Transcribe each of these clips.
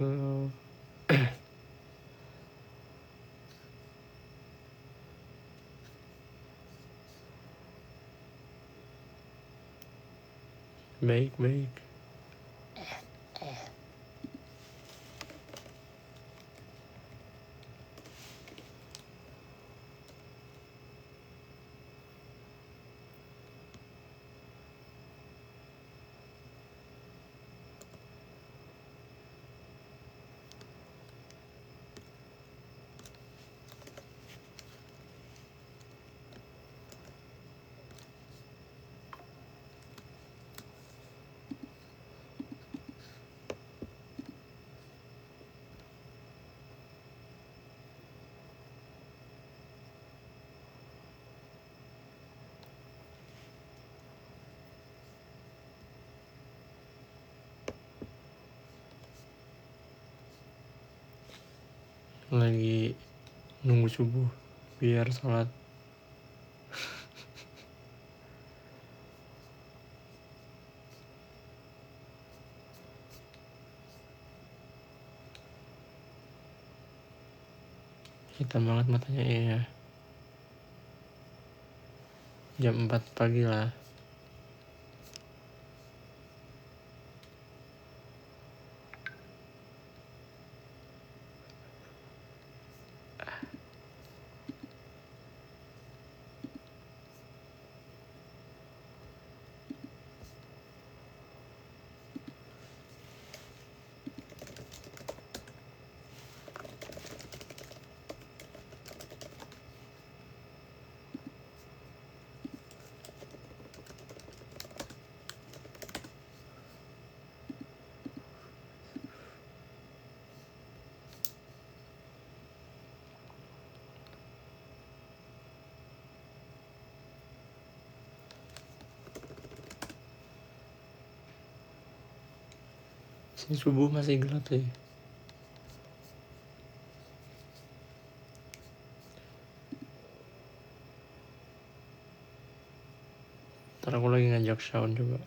Oh. Baik, baik. Lagi nunggu subuh biar sholat. Hitam banget matanya ya. Jam 4 pagi lah. Sini subuh masih gelap sih. Ntar aku lagi ngajak Shaun coba.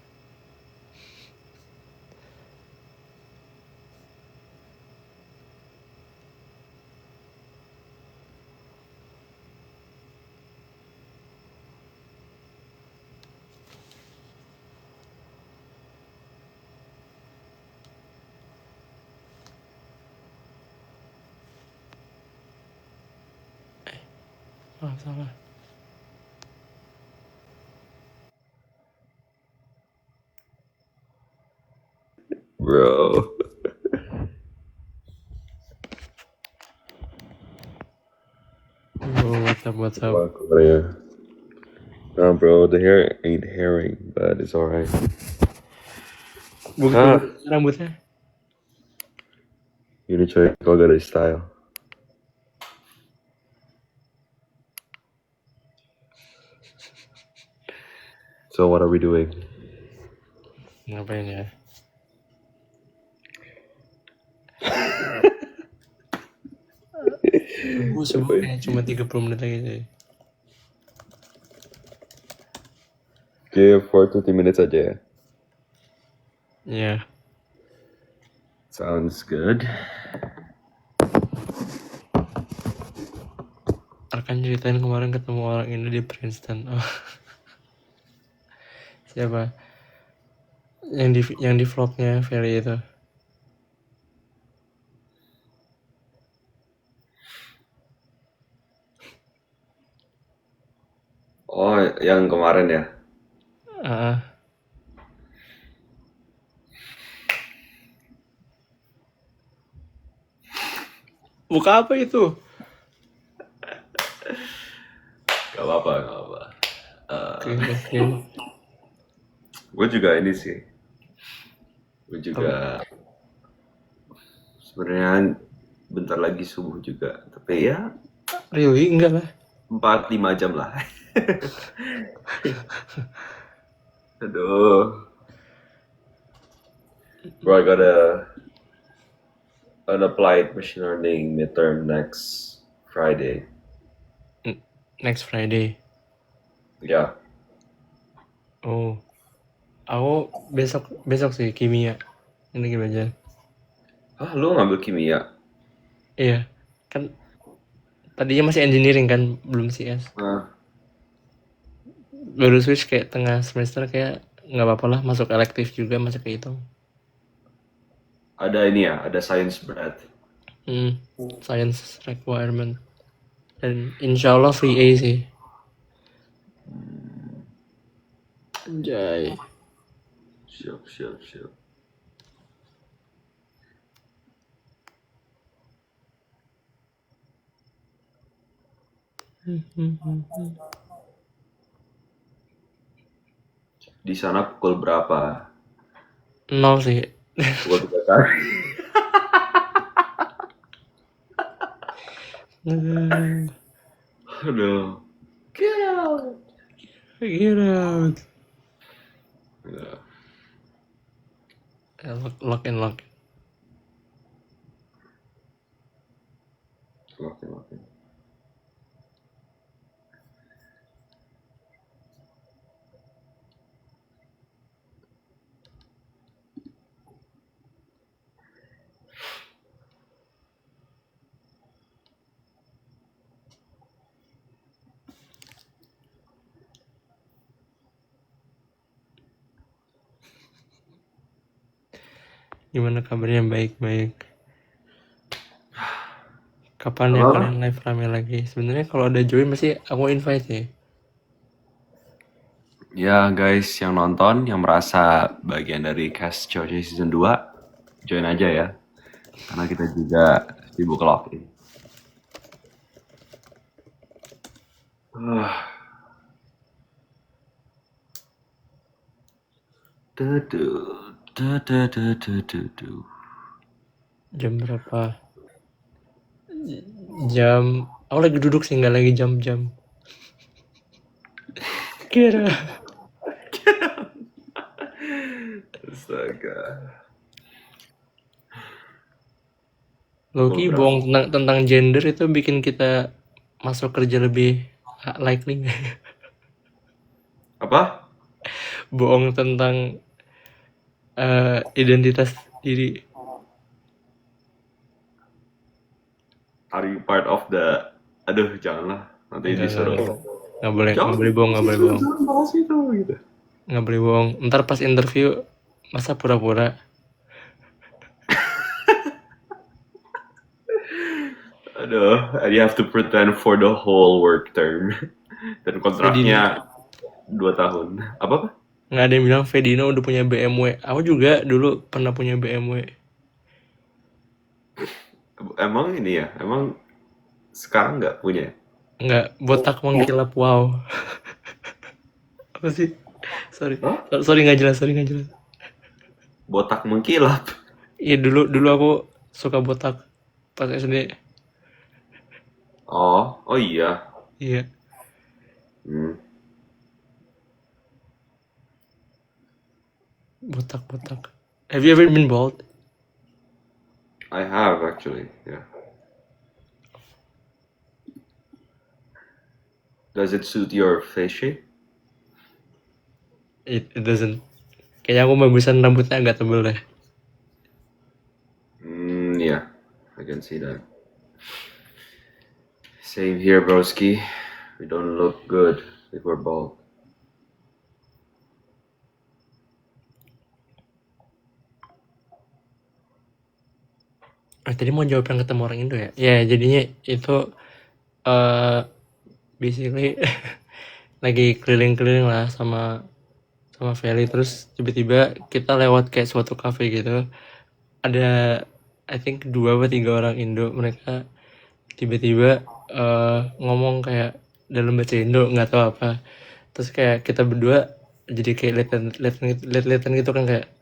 Salah. Bro. Oh, what's up? Yeah. No, bro, the hair ain't hairing, but it's alright. Bukti rambutnya. Ini coy, kau gak ada style. So what are we doing? Ngapain ya? Subuh kayak cuma 30 menit lagi sih. Oke, for 20 minutes aja ya. Yeah. Sounds good. Arkan ceritain kemarin ketemu orang ini di Princeton. Oh. Siapa? Yang di vlognya Ferry itu. Oh, yang kemarin ya? Buka apa itu? Gak apa-apa. Oke. Gue juga ini sih. Gue juga sebenarnya bentar lagi subuh juga. Tapi ya Really? Enggak lah. 4-5 jam lah. Aduh. Bro, I got an applied machine learning midterm next Friday. Next Friday. Ya. Oh. Aku besok sih kimia. Ini gimana? Ah, lu ngambil kimia? Iya, kan tadinya masih engineering kan, belum CS. Ah, Baru switch kayak tengah semester, kayak nggak apa-apa lah masuk elektif juga, masuk ke itu. ada ini ya, ada science berat. Science requirement. Dan insya Allah free A sih. Anjay. Siap, siap, siap. Di sana pukul berapa? Nol sih. Pukul 3 kali. Aduh. Get out. Get out. Ya, Lock in, lock. oke, oke. Gimana kabarnya? Baik-baik. Kapan ya Apa? kalian live rame lagi? Sebenarnya kalau ada join masih aku invite ya. Ya guys, yang nonton, yang merasa bagian dari cast COC Season 2, join aja ya. Karena kita juga sibuk login. Jam berapa? Jam. Aku lagi duduk sih, nggak lagi jam-jam. Kira. Astaga. Loki Berapa? bohong tentang gender itu bikin kita masuk kerja lebih likely. Apa? Bohong tentang identitas diri. Are you part of the... Aduh, janganlah. Nanti disuruh. Nggak boleh bohong, nggak boleh bohong. Jangan bahas itu gitu. Nggak boleh bohong. Ntar pas interview masa pura-pura. Aduh, you have to pretend for the whole work term. Dan kontraknya 2 tahun. Apa? Nggak ada yang bilang Vedino udah punya BMW. Aku juga dulu pernah punya BMW. Emang ini ya? Emang sekarang nggak punya? Nggak, botak mengkilap, wow. Apa sih? Sorry. Hah? Sorry nggak jelas, sorry nggak jelas. Botak mengkilap. Iya, dulu aku suka botak pas SD. Oh, oh iya. Iya, Hmm. botak. Have you ever been bald? I have actually, yeah. Does it suit your face shape? It doesn't. Kayaknya aku bagusan rambutnya agak tebel deh. Yeah, I can see that. Same here, broski. We don't look good if we're bald. Tadi mau jawab yang ketemu orang Indo ya? Ya, jadinya itu basically lagi keliling-keliling lah sama Feli, terus tiba-tiba kita lewat kayak suatu cafe gitu. Ada I think 2 atau 3 orang Indo, mereka tiba-tiba ngomong kayak dalam bahasa Indo, nggak tahu apa. Terus kayak kita berdua jadi kayak liatan gitu kan, kayak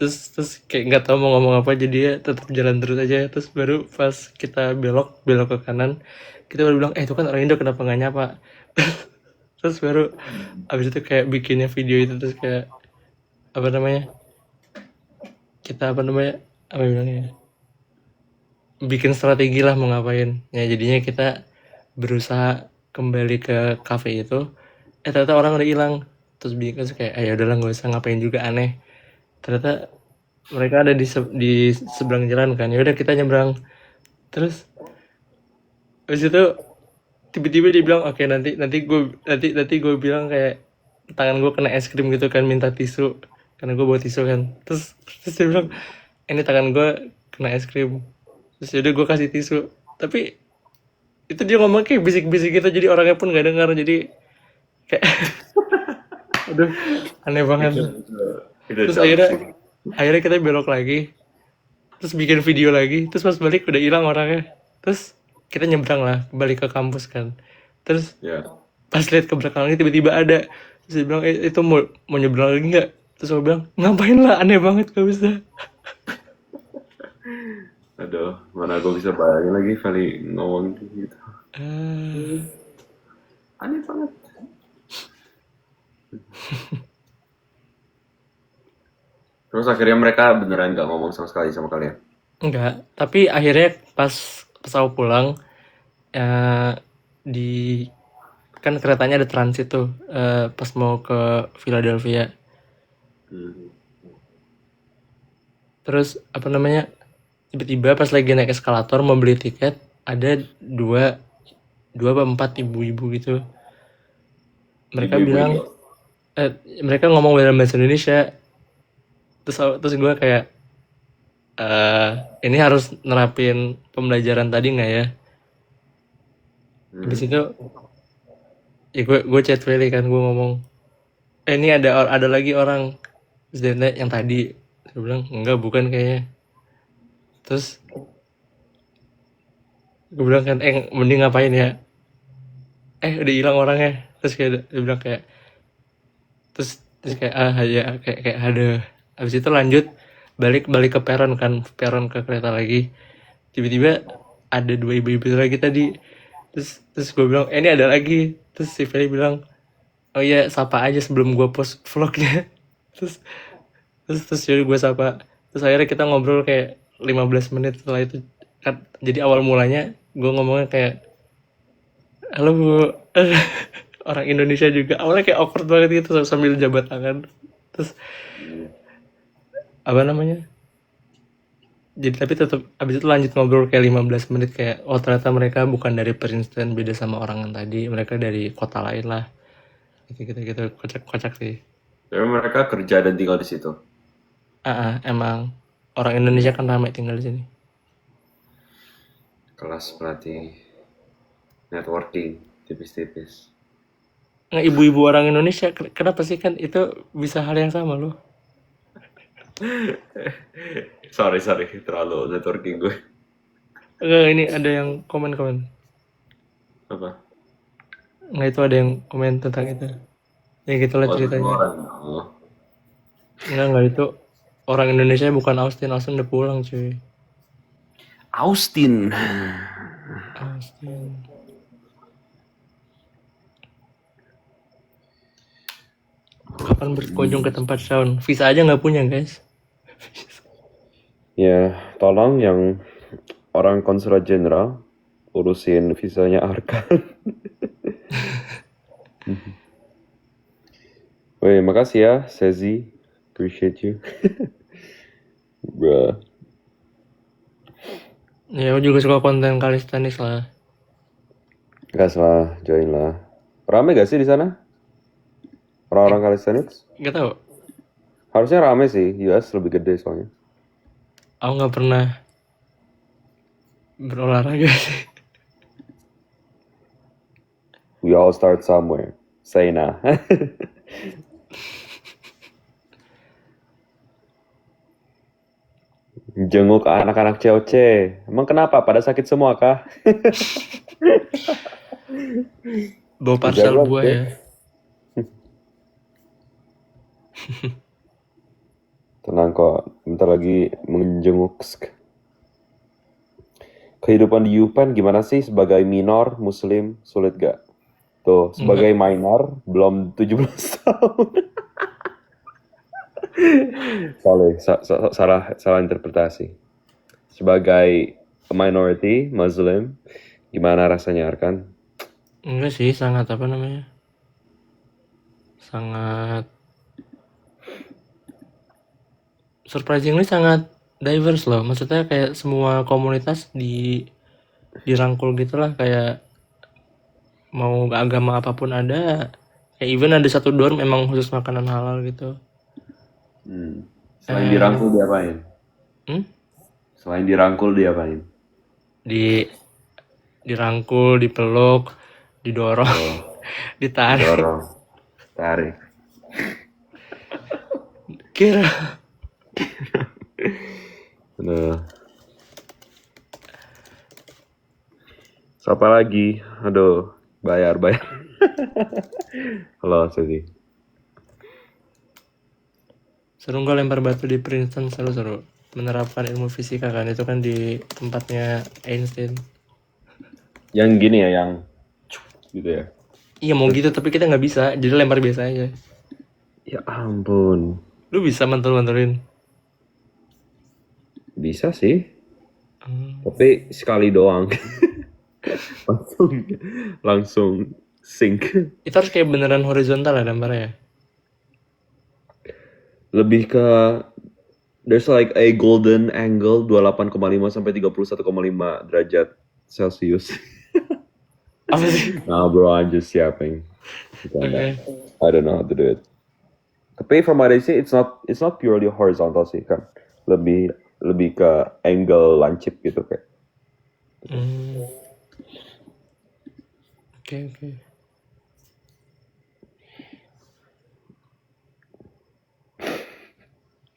terus kayak nggak tahu mau ngomong apa, jadi ya tetap jalan terus aja. Terus baru pas kita belok ke kanan, kita baru bilang itu kan orang Indo, kenapa nggak nyapa. Terus baru abis itu kayak bikinnya video itu, terus kayak apa namanya, apa bilangnya, bikin strategi lah mau ngapain ya. Jadinya kita berusaha kembali ke cafe itu, ternyata orang udah hilang. Terus bingung, terus kayak ayo udahlah, nggak usah ngapain juga aneh. Ternyata mereka ada di seberang jalan kan. Ya udah kita nyebrang. Terus habis itu tiba-tiba dia bilang, oke, nanti gue bilang kayak tangan gue kena es krim gitu kan, minta tisu karena gue bawa tisu kan. Terus dia bilang, ini tangan gue kena es krim. Terus yaudah gue kasih tisu, tapi itu dia ngomong kayak bisik-bisik gitu, jadi orangnya pun nggak dengar, jadi kayak aduh, aneh banget. Itu itu Terus jokes akhirnya sih. akhirnya kita belok lagi, terus bikin video lagi, terus pas balik udah hilang orangnya. Terus kita nyebrang lah balik ke kampus kan. Terus Ya. pas lihat ke belakang lagi tiba-tiba ada. Terus dia bilang, itu mau nyebrang lagi nggak? Terus aku bilang, ngapain lah, aneh banget, gak bisa. Aduh, mana gue bisa bayangin lagi Feli ngomong gitu. Eh, Aneh banget. Terus akhirnya mereka beneran gak ngomong sama sekali sama kalian. enggak, tapi akhirnya pas aku pulang, eh, di kan keretanya ada transit tuh, pas mau ke Philadelphia. Hmm. Terus apa namanya, tiba-tiba pas lagi naik eskalator mau beli tiket, ada dua dua apa empat ibu-ibu gitu. Mereka Ibu-ibu bilang, itu. mereka ngomong dalam bahasa Indonesia. Terus gue kayak, ini harus nerapin pembelajaran tadi nggak ya? Habis Hmm. itu ya gue chat Feli kan, gue ngomong, ini ada lagi orang. Terus dia nanya, yang tadi. Dia bilang enggak, bukan kayaknya. Terus gue bilang kan, mending ngapain ya, udah hilang orangnya. Terus kayak dia bilang kayak, terus kayak, ya, kayak ada. Habis itu lanjut balik balik ke peron kan, peron ke kereta lagi. Tiba-tiba ada dua ibu-ibu lagi tadi. Terus gue bilang, ini ada lagi. Terus si Feli bilang, oh iya, sapa aja sebelum gue post vlognya. terus terus jadi gue sapa. Terus akhirnya kita ngobrol kayak 15 menit setelah itu kan. Jadi awal mulanya gue ngomongnya kayak, halo bu. Orang Indonesia juga, awalnya kayak awkward banget gitu sambil jabat tangan. Terus apa namanya, jadi tapi tetap abis itu lanjut ngobrol kayak 15 menit, kayak oh ternyata mereka bukan dari Princeton, beda sama orang yang tadi, mereka dari kota lain lah, gitu kocak kocak sih. Tapi mereka kerja dan tinggal di situ. Emang orang Indonesia kan ramai tinggal di sini. Kelas pelatih networking tipis-tipis. Nggak, ibu-ibu orang Indonesia, kenapa sih, kan itu bisa hal yang sama loh. Sorry, terlalu networking gue. Nggak, ini ada yang komen Apa? nggak, itu ada yang komen tentang itu, ya gitulah Oh, itu ceritanya. orang. Oh. Nggak, itu orang Indonesia, bukan Austin. Austin udah pulang cuy. Austin. Austin. Kapan berkunjung ke tempat Shawn? Visa aja nggak punya guys. Ya, tolong yang orang konsulat jenderal urusin visanya Arkan. Woi, makasih ya, Sezi. Appreciate you. Bruh. Ya aku juga suka konten calisthenics lah. Gas lah, join lah. Rame gak sih di sana? Orang-orang calisthenics? Gak tau. Harusnya rame sih, US lebih gede soalnya. Aku nggak pernah berolahraga sih. We all start somewhere. Say nah. Jenguk anak-anak COC. Emang kenapa? Pada sakit semua kah? Bawa parsel Jagoan, buah deh. ya. Tenang kok, bentar lagi menjenguk. Kehidupan di UPenn gimana sih sebagai minor muslim, sulit gak? Tuh, sebagai minor belum 17 tahun. Salah interpretasi. Sebagai minority muslim, gimana rasanya Arkan? Enggak sih, sangat apa namanya, sangat surprisingly sangat diverse loh. Maksudnya kayak semua komunitas dirangkul gitu lah, kayak mau agama apapun ada. Kayak even ada satu dorm emang khusus makanan halal gitu. Selain And dirangkul diapain? hmm, Selain dirangkul diapain? di dirangkul, dipeluk, didorong, Oh, ditarik. didorong, tarik. Kira Nah, siapa lagi? Aduh, bayar. Halo, Suzy. seru nggak lempar batu di Princeton, seru-seru. Menerapkan ilmu fisika kan, itu kan di tempatnya Einstein. Yang gini ya, yang gitu ya. Iya mau gitu tapi kita nggak bisa, jadi lempar biasa aja. Ya ampun. Lu bisa mantul-mantulin. Bisa sih. Tapi sekali doang. langsung sink. Itu harus kayak beneran horizontal ya lemparnya. Lebih ke there's like a golden angle 28,5 sampai 31,5 derajat Celcius. Apa sih? Nah, bro, I'm just yapping. Oke. I don't know how to do it. Tapi from what I see, it's not purely horizontal sih kan. Lebih ke angle lancip gitu kayak. Oke.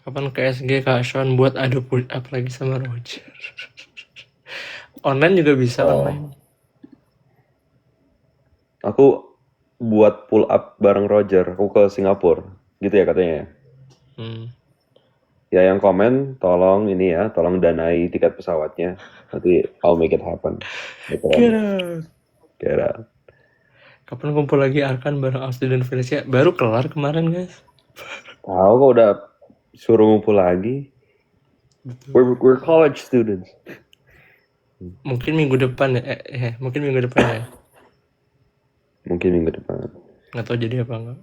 Kapan ke SG Kak Sean buat adu push up lagi sama Roger? Online juga bisa kan main. Aku buat pull up bareng Roger. Aku ke Singapura. Gitu ya katanya ya. Ya yang komen tolong danai tiket pesawatnya. Nanti I'll make it happen. Kira. Kapan kumpul lagi Arkan bareng Austin dan Felicia? Baru kelar kemarin guys. Tahu kok udah suruh ngumpul lagi. We're college students. Mungkin minggu depan ya. Mungkin minggu depan ya. Mungkin minggu depan. Nggak tahu jadi apa enggak.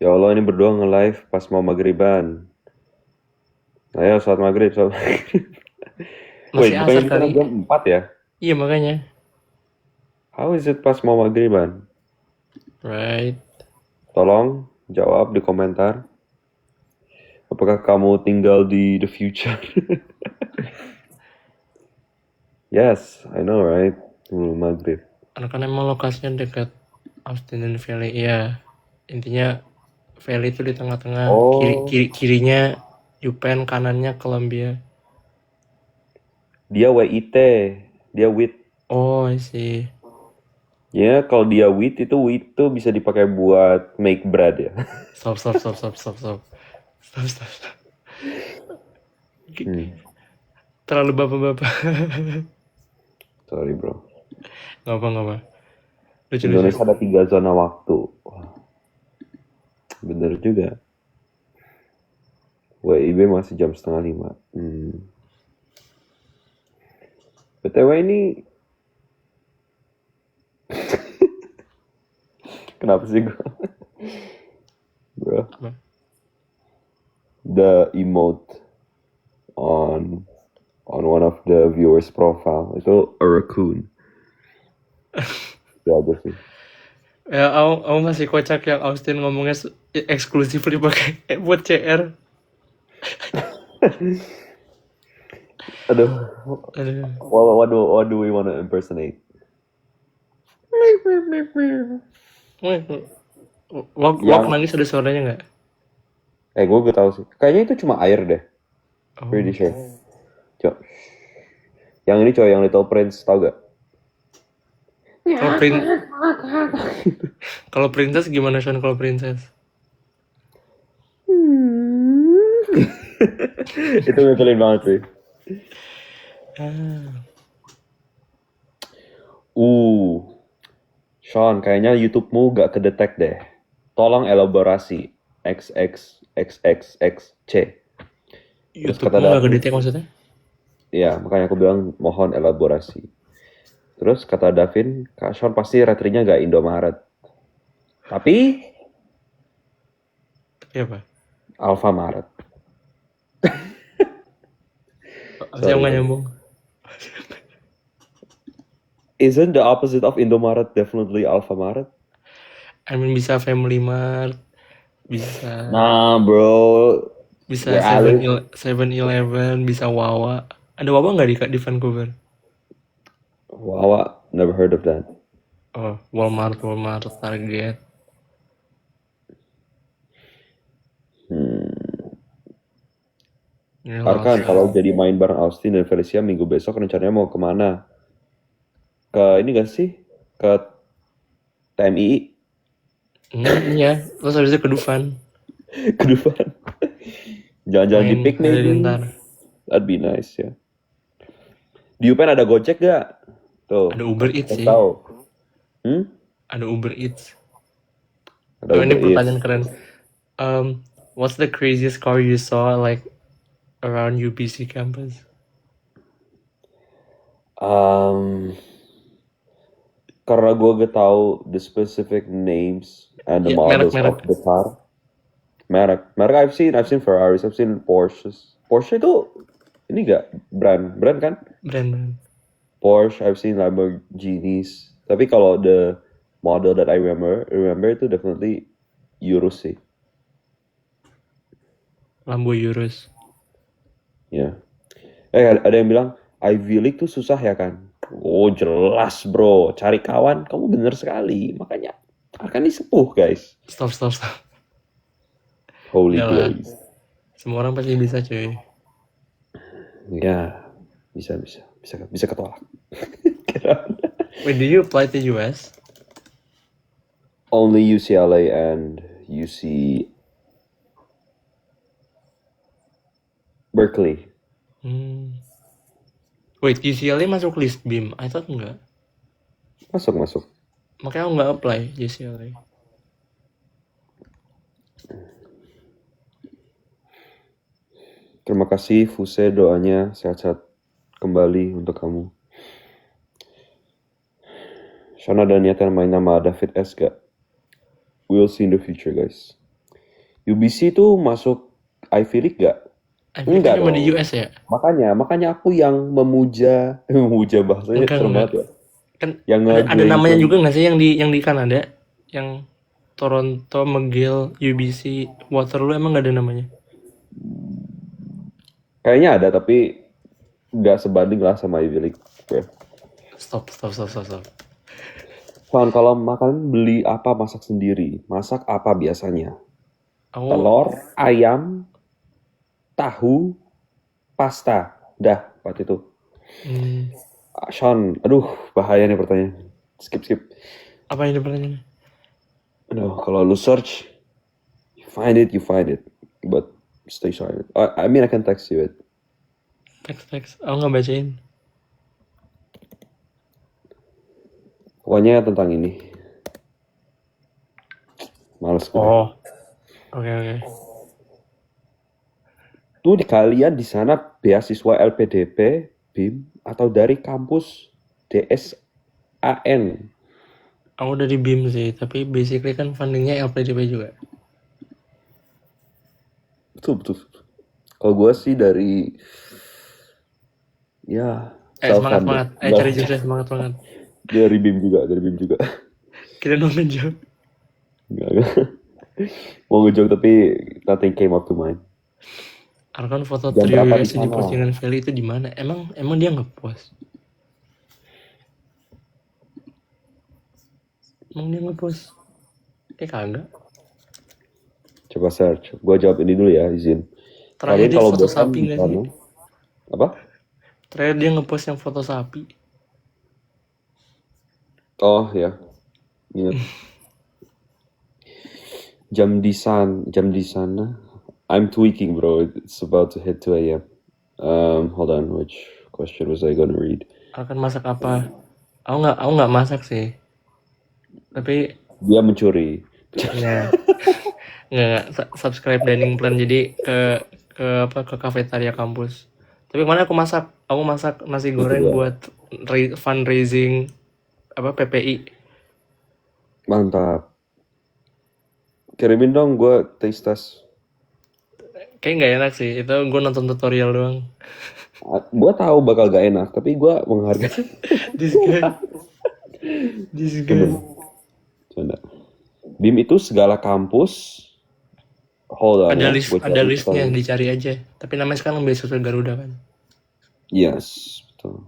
Ya Allah, ini berdua nge-live pas mau maghriban. Ayo sholat maghrib. Masih Wait, asar bukannya kali. jam 4 ya? Iya makanya. How is it pas mau maghriban? Right. Tolong jawab di komentar. Apakah kamu tinggal di the future? Yes, I know, right? Maghrib. Karena emang lokasinya dekat Austin dan Valley. Iya. Intinya Valley itu di tengah-tengah. Oh. Kirinya UPenn, kanannya Columbia. Dia WIT, dia WIT. Oh, I see. Ya, kalau dia WIT itu bisa dipakai buat make bread ya. Stop. Terlalu bapak-bapak. Sorry bro. Gak apa. Indonesia ada 3 zona waktu. Wah. Bener juga. WIB masih jam 4:30. BTW ini kenapa sih gue? Bro. Apa? The emote on one of the viewers profile itu a raccoon. Ya aja sih. Ya, aku masih kocak yang Austin ngomongnya eksklusif dipakai buat CR. Aduh. What do we want to impersonate? Wok nangis ada suaranya nggak? Gue tahu sih. Kayaknya itu cuma air deh. Pretty sure. Coba. Yang ini coy, yang Little Prince, tau gak? Kalau princess gimana Sean kalau princess? Itu ngeselin banget sih. Sean, kayaknya YouTube-mu gak kedetek deh. Tolong elaborasi. XXXXXC. YouTube-mu gak kedetek maksudnya? Iya, makanya aku bilang mohon elaborasi. Terus kata Davin, Kak Sean pasti ratrinya gak Indomaret. Tapi Kopi apa? Alfamaret. Saya nggak nyambung. Isn't the opposite of Indomaret definitely Alfamaret? I mean bisa Family Mart, bisa Nah, bro. bisa Where I live. 7-Eleven, bisa Wawa. Ada Wawa nggak di Vancouver? Wow, never heard of that. Oh, Walmart, Target. Arkan, kalau jadi main bareng Austin dan Felicia minggu besok rencananya mau kemana? Ke ini gak sih? Ke TMI? Iya, terus habis itu ke Dufan. Ke Dufan. Jalan-jalan di Pik maybe? Halilintar. That'd be nice ya. Di UPenn ada Gojek gak? Tuh. Ada Uber Eats sih. Tahu. Ada Uber Eats. Ada ini Uber pertanyaan Eats. keren. What's the craziest car you saw like around UBC campus? Karena gue gak tahu the specific names and the models of the car. Merek I've seen Ferraris, I've seen Porsches. Porsche itu ini gak brand kan? Brand. Porsche, I've seen Lamborghinis. Tapi kalau the model that I remember itu definitely Urus sih. Lambo Urus. Ya. Ada yang bilang Ivy League tuh susah ya kan? Oh jelas bro, cari kawan kamu bener sekali. Makanya akan disepuh guys. Stop. Holy place. Semua orang pasti bisa cuy. Ya, bisa ketolak. Wait, did you apply to US? Only UCLA and UC Berkeley. Wait, UCLA masuk list BIM? I thought enggak. Masuk. Makanya aku nggak apply UCLA. Terima kasih Fuse, doanya sehat-sehat kembali untuk kamu. Shana dan niatan main nama David S gak? We'll see in the future guys. UBC tuh masuk Ivy League gak? Enggak cuma di US ya? Makanya aku yang memuja bahasanya serem banget ya. Kan yang ada namanya juga nggak sih yang di Kanada? Yang Toronto, McGill, UBC, Waterloo emang nggak ada namanya? Kayaknya ada tapi nggak sebanding lah sama Ivy League. Stop. Kalau makan beli apa masak sendiri? Masak apa biasanya? Telur, ayam, tahu, pasta. Dah, buat itu. Sean, aduh bahaya nih pertanyaan. Skip. Apa ini pertanyaannya? Aduh, kalau lu search, you find it, but stay silent. I mean I can text you it. Text. Aku nggak bacain. Pokoknya tentang ini. Males gue. Oke. Tuh kalian di sana beasiswa LPDP, BIM atau dari kampus DSAN? Aku dari BIM sih, tapi basically kan fundingnya LPDP juga. Betul. Kalau gue sih dari semangat. Cari juga semangat. Dari BIM juga. Kita mau ngejok. Enggak. Mau ngejok tapi nothing came up to mind. Arkan foto trio US di postingan Feli itu di mana? Emang dia ngepost? Kayak kagak. Coba search. Gue jawab ini dulu ya, izin. Terakhir dia foto sapi nggak sih? Apa? Terakhir dia ngepost yang foto sapi. Oh ya. Ingat. Jam di sana. I'm tweaking bro. It's about to hit 2 a.m. Hold on. Which question was I gonna read? Akan masak apa? Aku nggak masak sih. Tapi dia mencuri. Ya. Nggak subscribe dining plan jadi ke kafetaria kampus. Tapi kemana aku masak nasi goreng buat fundraising PPI. Mantap. Kirimin dong gue taste test. Kayak nggak enak sih. Itu gue nonton tutorial doang. Gue tahu bakal gak enak, tapi gue menghargai. This guy. This guy. Bener. Canda. BIM itu segala kampus. Hold on Ada ya. list, Gua ada cari listnya, sekarang. dicari aja. Tapi namanya sekarang Beasiswa Garuda kan. Yes, betul.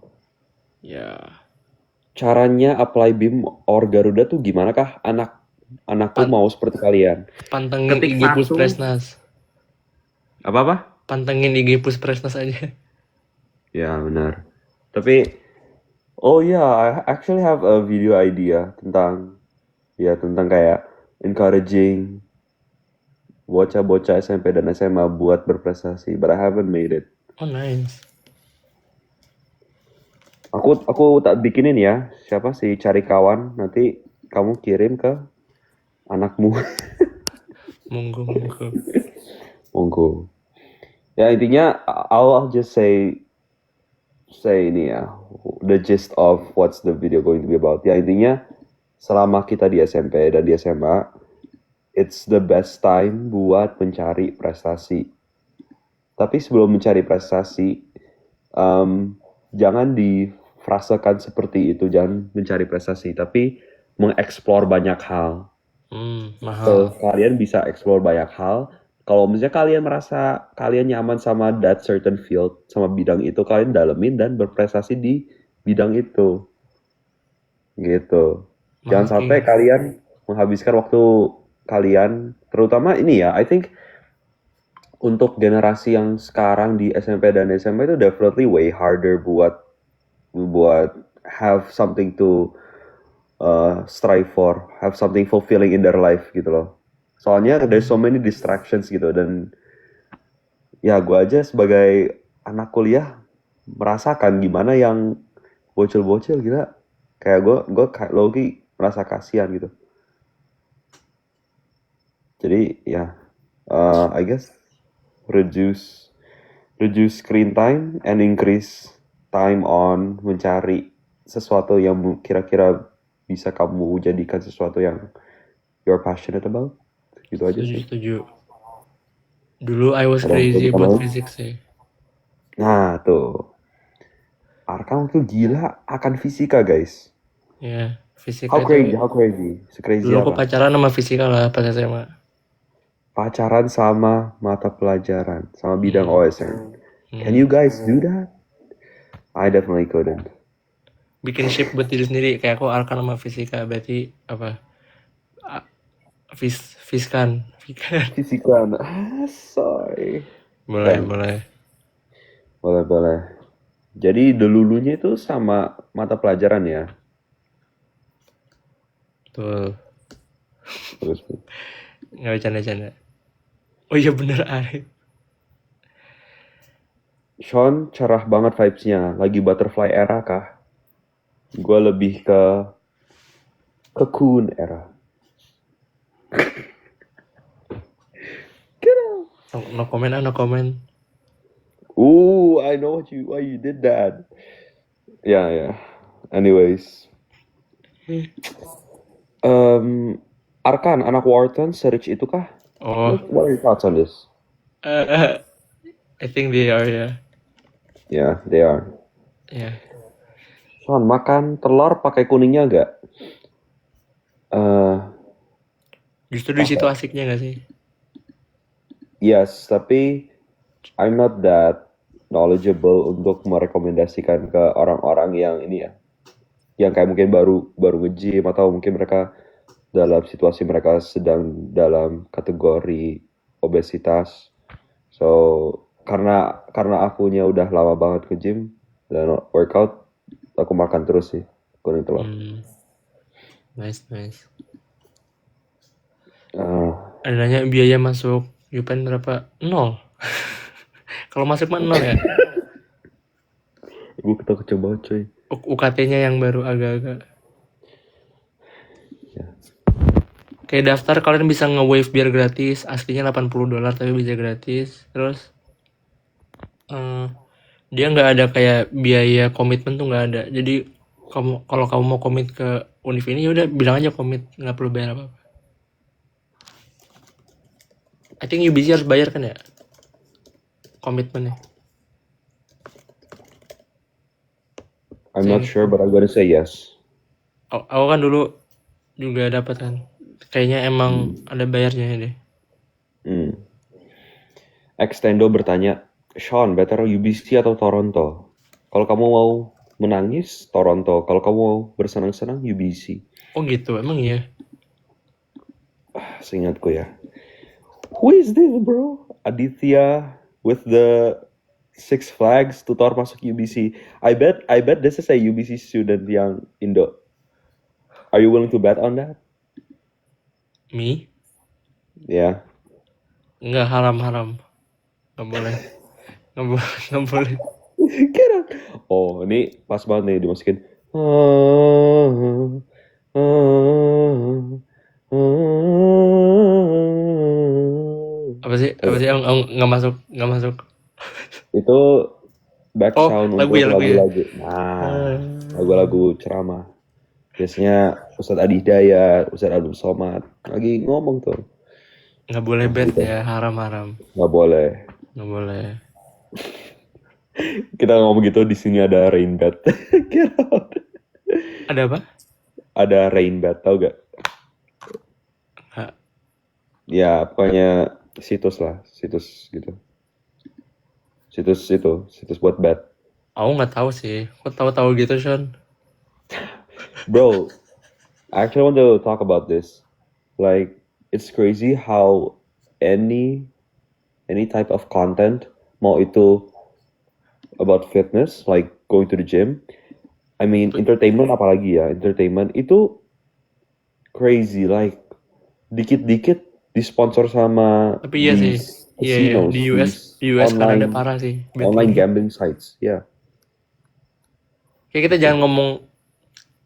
Ya. Caranya apply BIM or Garuda tuh gimana kah? Anakku Pan- mau seperti kalian. Pantengin Ketik IG Pus satu. Presnas. Apa-apa? Pantengin IG Pus Presnas aja. Ya benar. Tapi, oh ya, I actually have a video idea tentang kayak encouraging bocah-bocah SMP dan SMA buat berprestasi, but I haven't made it. Oh nice. Aku tak bikinin ya, siapa sih cari kawan, nanti kamu kirim ke anakmu. Monggo. Monggo. Ya intinya, I'll just say ini ya, the gist of what's the video going to be about. Ya intinya, selama kita di SMP dan di SMA, it's the best time buat mencari prestasi. Tapi sebelum mencari prestasi, jangan difrasekan seperti itu, jangan mencari prestasi, tapi mengeksplor banyak hal. Mahal. So, kalian bisa explore banyak hal. Kalau misalnya kalian merasa kalian nyaman sama that certain field, sama bidang itu, kalian dalemin dan berprestasi di bidang itu. Gitu. Jangan Mahal, sampai King. kalian menghabiskan waktu kalian, terutama ini ya, I think untuk generasi yang sekarang di SMP dan SMA itu definitely way harder buat have something to strive for, have something fulfilling in their life gitu loh. Soalnya there's so many distractions gitu, dan ya gue aja sebagai anak kuliah merasakan gimana yang bocil-bocil gila. Kayak gue low-key merasa kasihan gitu. Jadi ya, I guess reduce screen time and increase time on mencari sesuatu yang kira-kira bisa kamu jadikan sesuatu yang you're passionate about. Gitu aja sih. Setuju. Dulu I was Ada crazy yang buat tambahan? fisik sih. Nah tuh, Arkam tuh gila akan fisika guys. Ya, fisika How itu. crazy? Se-crazy Dulu aku apa? pacaran sama fisika lah pas SMA. Pacaran sama mata pelajaran, sama bidang OSN. Can Hmm. you guys do that? I definitely couldn't. Bikin shape buat diri sendiri. Kayak aku Arkan sama fisika. Berarti apa? Fiskan. Fisika, sorry. Boleh. Boleh. Jadi delulunya itu sama mata pelajaran ya? Betul. Terus. Nggak bercanda. Oh iya bener Arif. Sean cerah banget vibes-nya. Lagi butterfly era kah? Gue lebih ke cocoon era. No comment. Ooh, I know why you did that. Yeah. Anyways. Arkan, anak Wharton, se-rich itu kah? Oh. What are your thoughts on this? I think they are ya. Yeah, they are. Yeah. Sean, makan telur pakai kuningnya nggak? Justru di situ asiknya nggak sih? Yes, tapi I'm not that knowledgeable untuk merekomendasikan ke orang-orang yang ini ya, yang kayak mungkin baru nge-gym atau mungkin mereka dalam situasi mereka sedang dalam kategori obesitas. So karena akunya udah lama banget nge-gym dan workout, aku makan terus sih kuning telur. Nice. Ada nanya biaya masuk UPN berapa? 0. Kalau masuk mah 0 ya. Gue kita coba coy. UKT-nya yang baru agak-agak. Ya. Kayak daftar kalian bisa nge-wave biar gratis. Aslinya $80 tapi bisa gratis. Terus dia nggak ada kayak biaya komitmen tuh nggak ada. Jadi kalau kamu mau komit ke univ ini ya udah bilang aja komit, nggak perlu bayar apa-apa. I think UBC harus bayar kan ya? komitmennya? I'm not sure, but I'm gonna say yes. Aku kan dulu juga dapat kan. Kayaknya emang ada bayarnya deh. Extendo bertanya, Sean, better UBC atau Toronto? Kalau kamu mau menangis, Toronto. Kalau kamu mau bersenang-senang, UBC. Oh gitu, emang iya. Seingatku ya. Who is this, bro? Aditya with the Six Flags tutor masuk UBC. I bet this is a UBC student yang Indo. Are you willing to bet on that? Me? Ya. Enggak, haram. Nggak boleh. Nggak boleh. Kira. Oh, ini pas banget nih dimasukin. Apa sih yang nggak masuk. Itu back Oh, sound lagu untuk ya. lagu-lagu. Nah, lagu-lagu ceramah. Biasanya Ustadz Adi Hidayat, Ustadz Abdul Somad lagi ngomong tuh. Nggak boleh bet gitu. ya, haram. Nggak boleh. Kita ngomong gitu, di sini ada rain bet. Ada apa? Ada rain bet, tau gak? Nggak. Ya, pokoknya situs gitu. Situs buat bet. Aku nggak tahu sih. Kok tahu gitu, Sean? Bro, I actually want to talk about this. Like, it's crazy how any type of content, mau itu about fitness, like going to the gym. I mean, entertainment apalagi ya, entertainment itu crazy, like dikit-dikit disponsor sama Tapi iya sih. Iya. Di US kan ada parah sih. Online gambling sites, ya. Yeah. Kayak kita jangan ngomong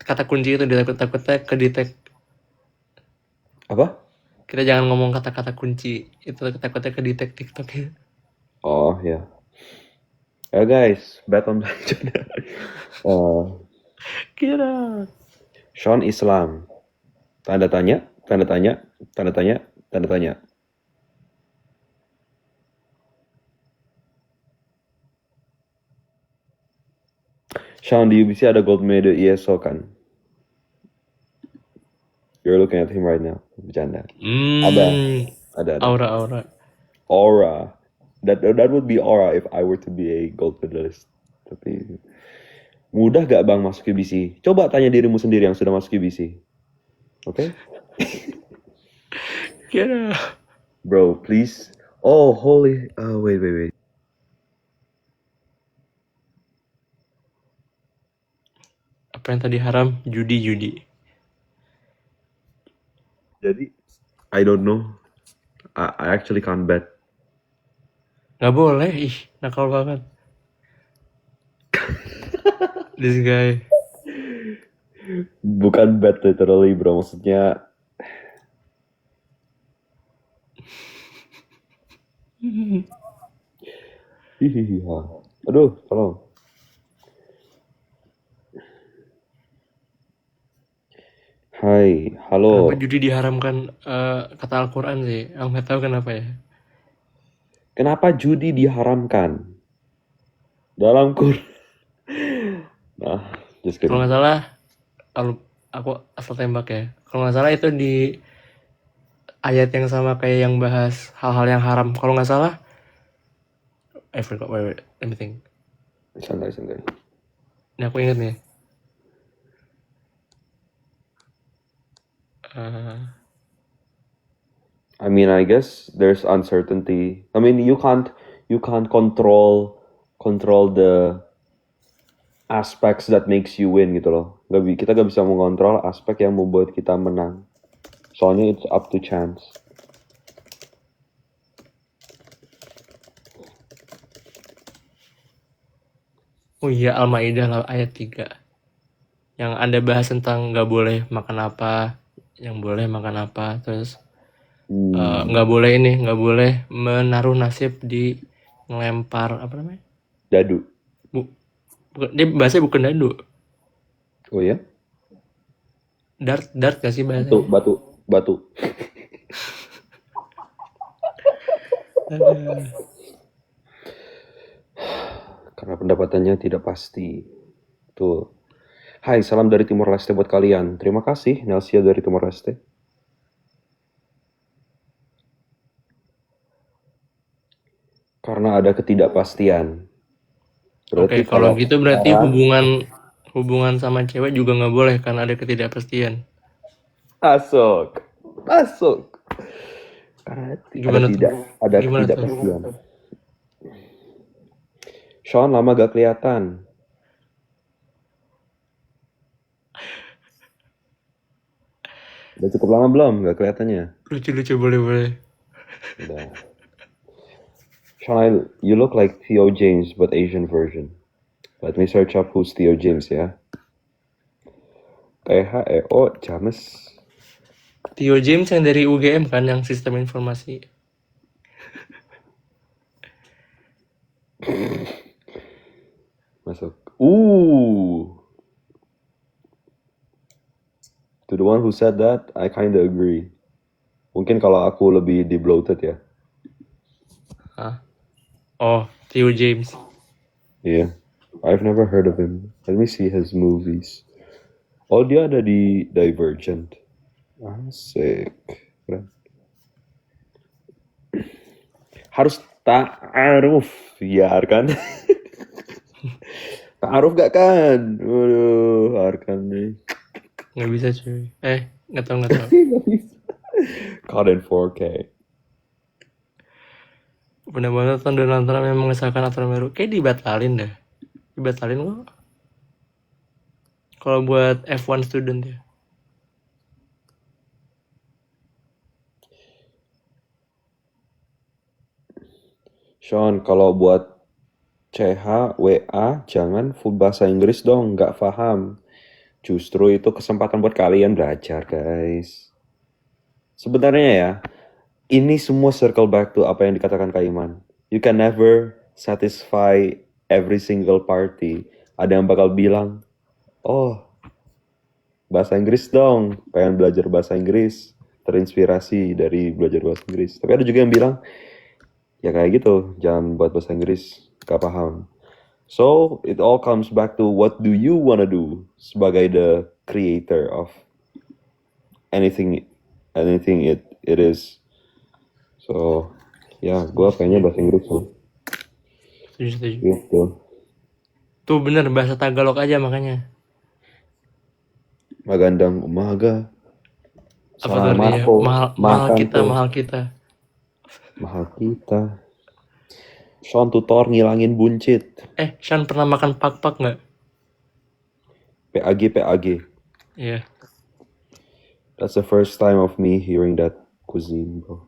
kata kunci itu, takutnya kedetek. Apa? Kita jangan ngomong kata-kata kunci itu, takutnya kedetek TikTok ya. Oh ya. Yeah. Guys, bet on that. Kira. Sean Islam. Tanda tanya. Sean, di UBC ada gold medal ESO kan? You're looking at him right now. Bercanda. Ada. Aura. That would be aura if I were to be a gold medalist. Tapi mudah gak bang masuk UBC? Coba tanya dirimu sendiri yang sudah masuk UBC. Oke? Kira. Bro, please. Oh, holy. Wait. Apa yang tadi haram? Judi. Jadi, I don't know. I actually can't bet. Gak boleh, nakal banget. This guy. Bukan bet literally, bro. Maksudnya aduh, tolong. Hai, halo. Kenapa judi diharamkan? Kata Al-Quran sih. Aku nggak tahu kenapa ya. Kenapa judi diharamkan? Dalam Quran. Nah, just kidding. Kalau nggak salah, kalau aku asal tembak ya. Kalau nggak salah itu di ayat yang sama kayak yang bahas hal-hal yang haram. Kalau nggak salah, I forgot. Wait, let me think. Santai. Ini aku ingat nih. I mean, I guess there's uncertainty. I mean, you can't control the aspects that makes you win gitu loh. Kita gak bisa mengontrol aspek yang membuat kita menang. Soalnya it's up to chance. Oh iya, Al-Maidah ayat 3. Yang ada bahas tentang nggak boleh makan apa, yang boleh makan apa, terus nggak boleh menaruh nasib di ngelempar apa namanya? Dadu. Dia bahasanya bukan dadu. Oh ya? Dart gak sih bahasanya? Batu. karena pendapatannya tidak pasti. Tuh. Hai, salam dari Timor Leste buat kalian. Terima kasih, Nelsia dari Timor Leste. Karena ada ketidakpastian. Oke, kalau gitu berarti hubungan sama cewek juga nggak boleh kan ada ketidakpastian. Masuk. Karena Gimana ada Gimana tuh? ketidakpastian. Sean lama gak kelihatan. Udah cukup lama belum gak kelihatannya? Lucu-lucu boleh. Udah. Sean, you look like Theo James but Asian version. Let me search up who's Theo James ya. THEO James. Theo James yang dari UGM kan, yang sistem informasi. Masuk. To the one who said that, I kinda agree. Mungkin kalau aku lebih de-bloated ya. Hah? Oh, Theo James. Yeah. I've never heard of him. Let me see his movies. Oh, dia ada di Divergent. Asik. Keren. Harus ta'aruf. Ya, Arkan. Ta'aruf gak kan? Waduh, Arkan nih. Nggak bisa cuy. Nggak tahu. Caught in 4K. Benar-benar kan Donald Trump yang mengesahkan aturan baru. Kayak dibatalin dah. Dibatalin kok. Kalau buat F1 student ya. Sean, kalau buat CH, WA, jangan full bahasa Inggris dong, nggak paham. Justru itu kesempatan buat kalian belajar, guys. Sebenarnya ya, ini semua circle back to apa yang dikatakan Kak Iman. You can never satisfy every single party. Ada yang bakal bilang, oh, bahasa Inggris dong, pengen belajar bahasa Inggris, terinspirasi dari belajar bahasa Inggris. Tapi ada juga yang bilang, ya kayak gitu, jangan buat bahasa Inggris, gak paham. So, it all comes back to what do you wanna do sebagai the creator of anything it is. So, ya, gue kayaknya bahasa Inggris tuh. Setuju. Gitu. Tuh bener, bahasa Tagalog aja makanya. Magandang umaga. Apa tuh artinya? Mahal kita. Mahal kita. Sean tutor ngilangin buncit. Sean pernah makan pak-pak nggak? PAG. Iya. That's the first time of me hearing that cuisine, bro.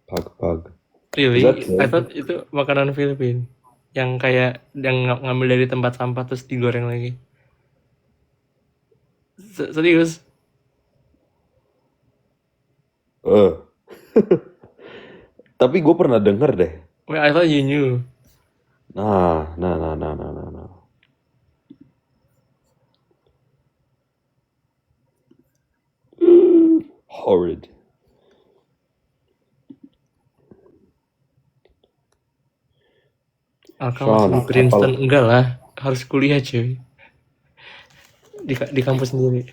Pag. Really? I thought itu makanan Filipina. Yang kayak yang ngambil dari tempat sampah terus digoreng lagi. Serius? Tapi gue pernah denger deh. Wait, I thought you knew. Nah. Horrid. Sean, di Princeton enggak lah, harus kuliah cuy. Di kampus sendiri.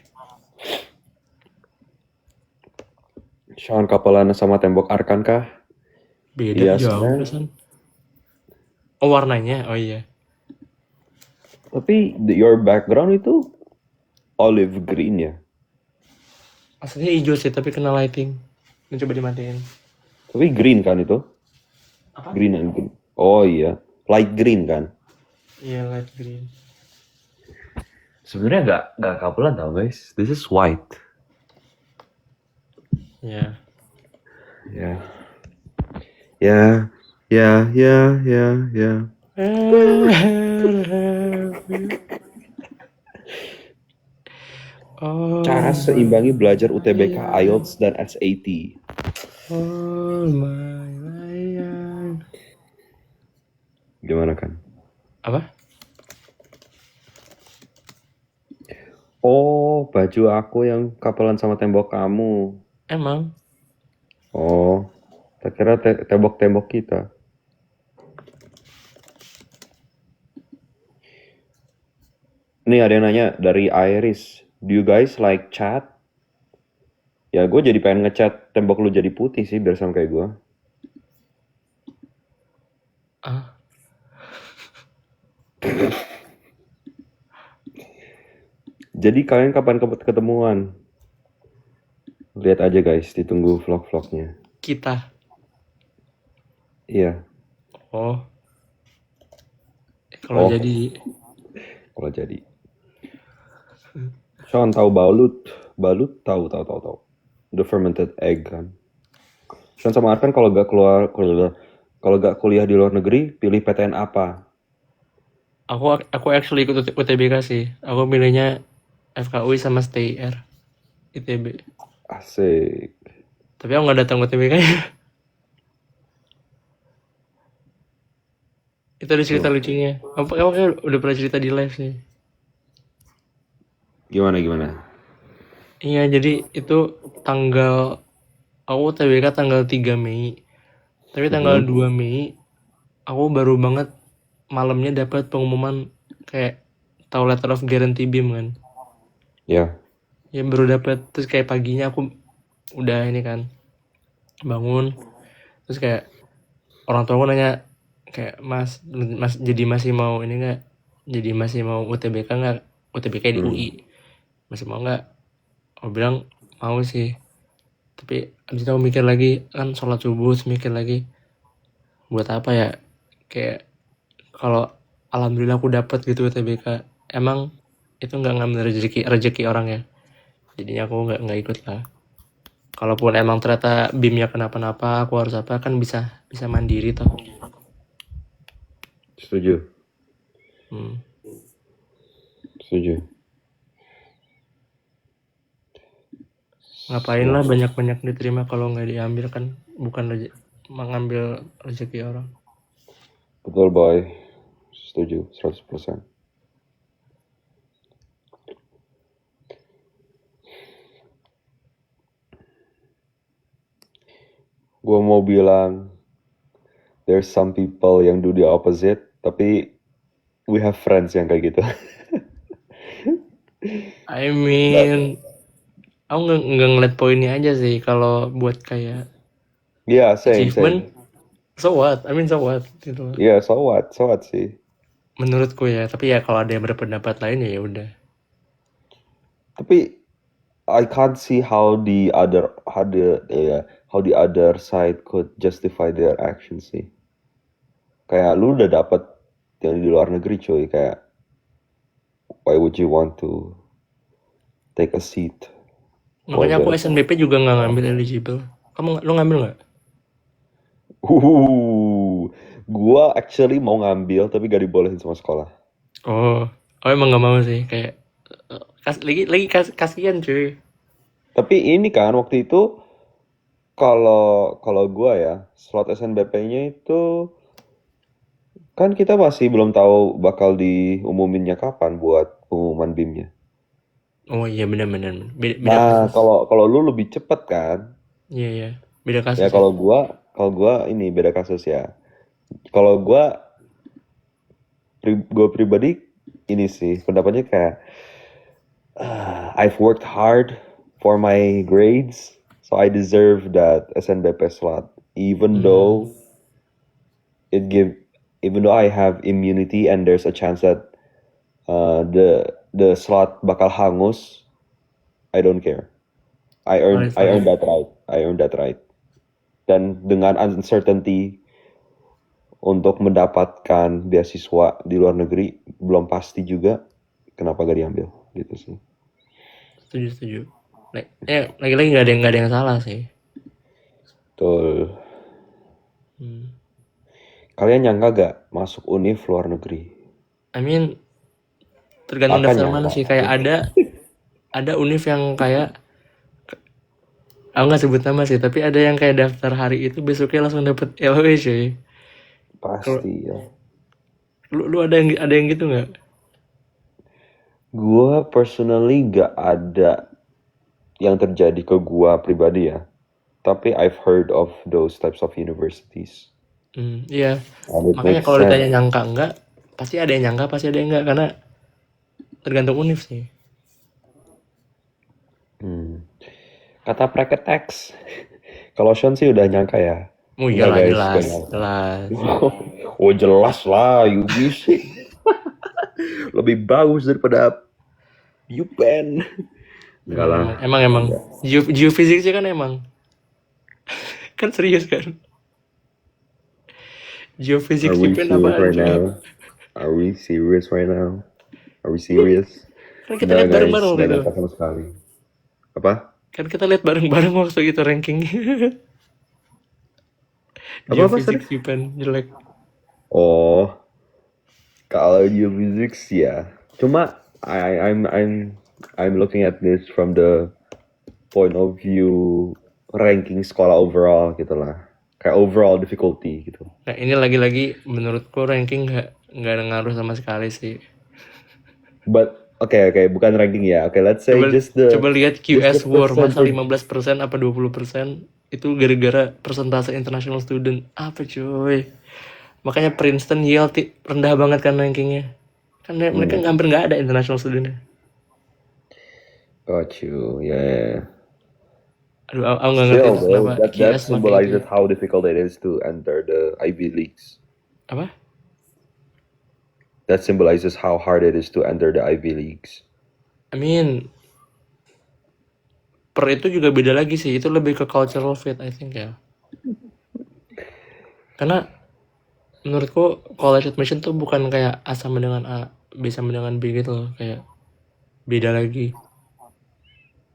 Sean kapalan sama tembok Arkan kah? Beda jauh Sean. Oh warnanya, oh iya. Tapi your background itu olive green ya? Aslinya hijau sih, tapi kena lighting. Coba dimatiin. Tapi green kan itu? Apa? Green and green. Oh iya, light green kan? Iya, light green. Sebenarnya nggak kapelan tau guys. This is white. Ya. Cara seimbangi belajar UTBK, IELTS, dan SAT. Oh my lion. Gimana kan? Apa? Oh, baju aku yang kapelan sama tembok kamu. Emang? Oh, tak kira tembok-tembok kita. Nih ada yang nanya dari Iris. Do you guys like chat? Ya gue jadi pengen ngecat tembok lu jadi putih sih biar sama kayak gue. Ah, Jadi kalian kapan ketemuan? Lihat aja guys, ditunggu vlog-vlognya. kita. Iya. Oh. Kalau jadi. Kalau jadi. Sean tahu balut? Balut tahu. The fermented egg kan. Sean sama Arkan kalau gak kuliah di luar negeri, pilih PTN apa? Aku actually ikut UTBK sih. Aku milihnya FKUI sama STIR. ITB. Asik. Tapi aku nggak datang UTBK ya. Itu ada cerita lucunya. Kamu kayak udah pernah cerita di live sih. Gimana? Iya, jadi itu aku UTBK tanggal 3 Mei. Tapi tanggal 2 Mei aku baru banget malamnya dapat pengumuman kayak tahu letter of guarantee BIM kan. Ya. Ya baru dapat, terus kayak paginya aku udah ini kan bangun, terus kayak orang tua aku nanya kayak mas jadi masih mau ini nggak, jadi masih mau UTBK nggak, UTBK di UI masih mau nggak. Aku bilang mau sih, tapi abis itu aku mikir lagi kan sholat subuh, terus mikir lagi buat apa ya, kayak kalau alhamdulillah aku dapat gitu UTBK, emang itu nggak ngambil rezeki orang ya, jadinya aku nggak ikut lah. Kalaupun emang ternyata BIM-nya kenapa-napa, aku harus apa, kan bisa mandiri toh. Setuju. Setuju. Ngapain lah banyak-banyak diterima kalau nggak diambil, kan bukan mengambil rezeki orang. Betul boy. Setuju 100%. Gue mau bilang there's some people yang do the opposite, tapi we have friends yang kayak gitu. I mean, aku nggak ngeliat poinnya aja sih kalau buat kayak Same. achievement. So what? I mean so what gitu. So what sih. Menurutku ya, tapi ya kalau ada yang berpendapat lain ya udah. Tapi I can't see how the other side could justify their actions sih. Kayak lu udah dapet yang di luar negeri cuy, kayak why would you want to take a seat? Makanya aku SNBP juga nggak ngambil eligible. Lu ngambil nggak? Gua actually mau ngambil tapi gak dibolehin sama sekolah. Oh emang nggak mau sih, kayak kasihan cuy. Tapi ini kan waktu itu kalau gua ya slot SNBP-nya itu kan kita masih belum tahu bakal diumuminnya kapan buat pengumuman BIM-nya. Oh iya benar. Nah, kalau lu lebih cepet kan? Iya. Beda kasus. Ya kalau gua ini beda kasus ya. Kalau gua pribadi ini sih pendapatnya kayak I've worked hard for my grades, so I deserve that SNBP slot, even though I have immunity and there's a chance that the slot bakal hangus. I don't care. I earned that right. Dan dengan uncertainty untuk mendapatkan beasiswa di luar negeri belum pasti juga, kenapa gak diambil gitu sih. Setuju. Lagi-lagi nggak ada yang salah sih. Betul. Kalian nyangka gak masuk univ luar negeri? I mean, tergantung daftar mana sih. Kayak ada univ yang kayak, aku nggak sebut nama sih, tapi ada yang kayak daftar hari itu besoknya langsung dapet LOE sih. Pasti ya. Lu ada yang gitu nggak? Gua personally gak ada yang terjadi ke gua pribadi ya. Tapi I've heard of those types of universities. Iya. Makanya kalau ditanya nyangka enggak, pasti ada yang nyangka, pasti ada yang enggak, karena tergantung univ sih. Kata bracket X. Kalau Sean sih udah nyangka ya. Oh Enggak iyalah, guys, jelas, gak nyangka. jelas. Oh jelas lah, UBC. Lebih bagus daripada UPenn. Enggak lah. Emang geofisik sih kan emang. Kan serius kan. Geofisik Are we UPenn serious apaan right coba? now? Are we serious right now? Are we serious? Kan kita lihat bareng-bareng waktu Nggak itu. nyangka sama sekali. Apa? Kan kita lihat bareng-bareng waktu itu rankingnya. Apa Geofisik tadi? UPenn jelek. Oh, kalau geophysics ya. Cuma I'm looking at this from the point of view ranking sekolah overall gitu lah. Kayak overall difficulty gitu. Nah ini lagi-lagi menurutku ranking nggak ada ngaruh sama sekali sih. But okay, bukan ranking ya. Okay, let's say Coba lihat QS War masa percentage. 15% apa 20% itu gara-gara persentase international student. Apa cuy? Makanya Princeton, Yale rendah banget kan rankingnya. Kan mereka hampir nggak ada international studentnya. Got you, yeah. Aduh, aku nggak ngerti Still, kenapa that QS symbolizes how difficult it is to enter the Ivy Leagues. Apa? That symbolizes how hard it is to enter the Ivy Leagues. I mean, per itu juga beda lagi sih. Itu lebih ke cultural fit, I think ya. Karena menurutku college admission tuh bukan kayak A sama dengan A, B sama dengan B gitu loh. Kayak beda lagi.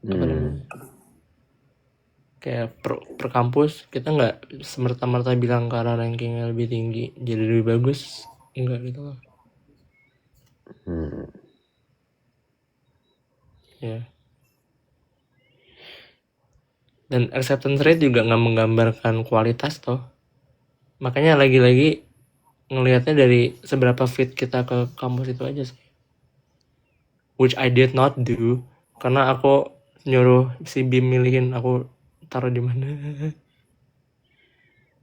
Apa namanya? Kayak per kampus kita nggak semerta-merta bilang karena rankingnya lebih tinggi jadi lebih bagus, enggak gitu loh. Ya. Dan acceptance rate juga nggak menggambarkan kualitas toh. Makanya lagi-lagi ngelihatnya dari seberapa fit kita ke kampus itu aja sih. Which I did not do karena aku nyuruh si Bim milihin aku taruh di mana.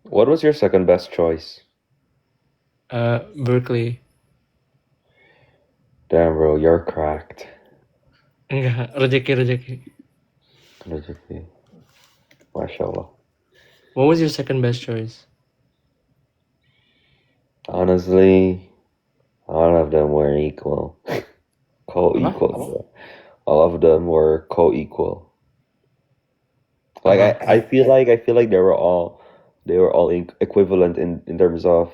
What was your second best choice? Berkeley. Damn bro, you're cracked. Enggak, rezeki. Masya Allah. What was your second best choice? Honestly, all of them were equal. Co-equal. All of them were co-equal. Like I feel like they were all equivalent in terms of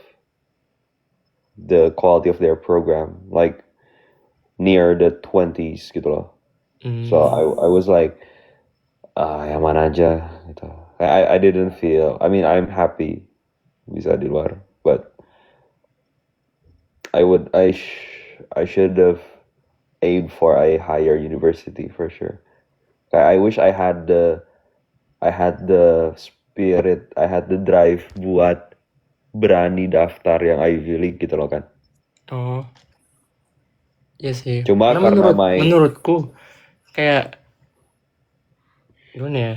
the quality of their program, like near the 20s gitu loh. So I was like, yang mana aja gitu. I didn't feel. I mean, I'm happy bisa di luar, but I should have aimed for a higher university for sure. I wish I had the spirit, I had the drive buat berani daftar yang Ivy League gitu loh kan. Oh. Iya sih. Cuma karena menurutku kayak gimana ya?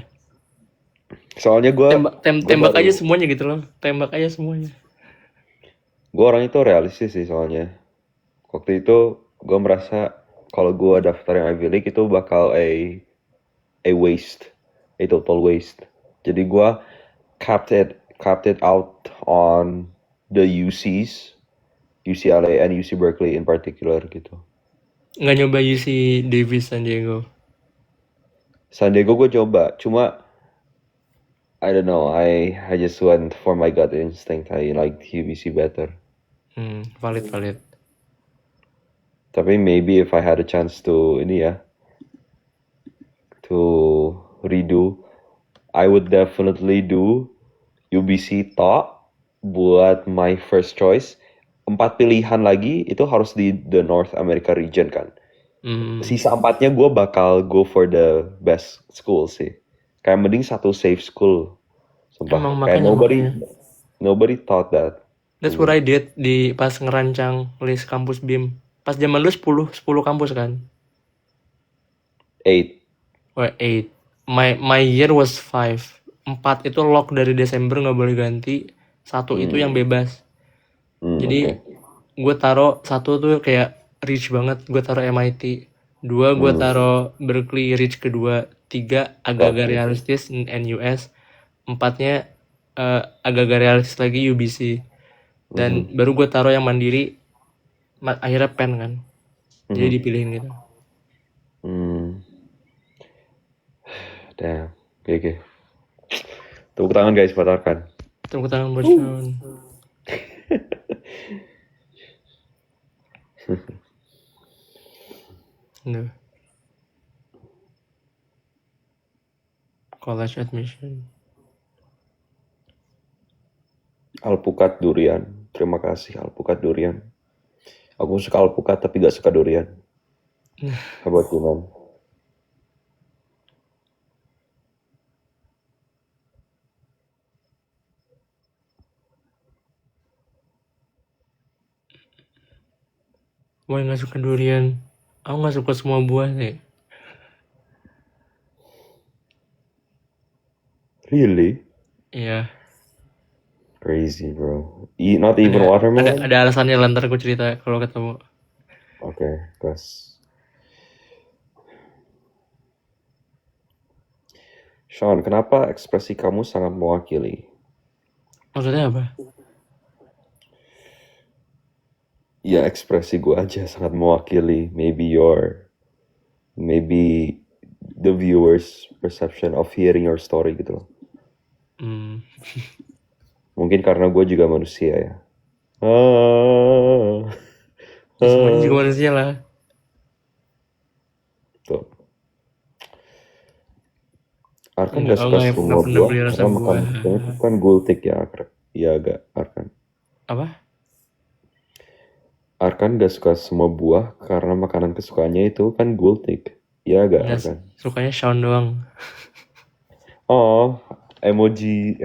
Soalnya gue tembak aja semuanya gitu loh. Tembak aja semuanya. Gue orang itu realistis sih soalnya. Waktu itu gue merasa kalau gue daftar yang Ivy League itu bakal a waste, a total waste. Jadi gue capped it out on the UCs, UCLA and UC Berkeley in particular gitu. Nggak nyoba UC Davis San Diego? San Diego gue coba, cuma I don't know, I just went for my gut instinct. I liked UBC better. Valid. Tapi maybe if I had a chance to redo, I would definitely do UBC top buat my first choice. 4 pilihan lagi itu harus di the North America region kan. Sisa 4-nya gue bakal go for the best school sih. Kayak mending satu safe school. Sumpah. Kayak nobody thought that. That's what I did di pas ngerancang list kampus BIM. Pas zaman lu 10 kampus kan? 8. Well, 8. My year was 5. 4 itu lock dari Desember nggak boleh ganti. 1 itu yang bebas. Jadi gue taruh 1 tuh kayak rich banget, gue taruh MIT. 2 gue taruh Berkeley rich kedua. 3 agak-agak realistis NUS. 4-nya agak-agak realistis lagi UBC. Dan baru gue taruh yang mandiri akhirnya Penn kan. Jadi dipilihin gitu. Damn. Oke. Tepuk tangan guys buat Arkan. Tepuk tangan buat Sean. No. College admission. Alpukat durian. Terima kasih alpukat durian. Aku suka alpukat tapi gak suka durian. How about you, man? Wah, gak suka durian. Aku gak suka semua buah sih. Really? Iya. Crazy, bro. Not even watermelon? Ada alasannya lah, ntar gue cerita kalau ketemu. Oke, guys. Sean, kenapa ekspresi kamu sangat mewakili? Maksudnya apa? Ya, ekspresi gue aja sangat mewakili. Maybe the viewers' perception of hearing your story gitu loh. Mungkin karena gue juga manusia ya. Semuanya juga manusia lah. Tuh. Arkan gak suka semua buah karena makan itu kan gultik ya. Iya agak Arkan. Apa? Arkan gak suka semua buah karena makanan kesukaannya itu kan gultik. Iya agak Arkan. Sukanya Sean doang. Oh, emoji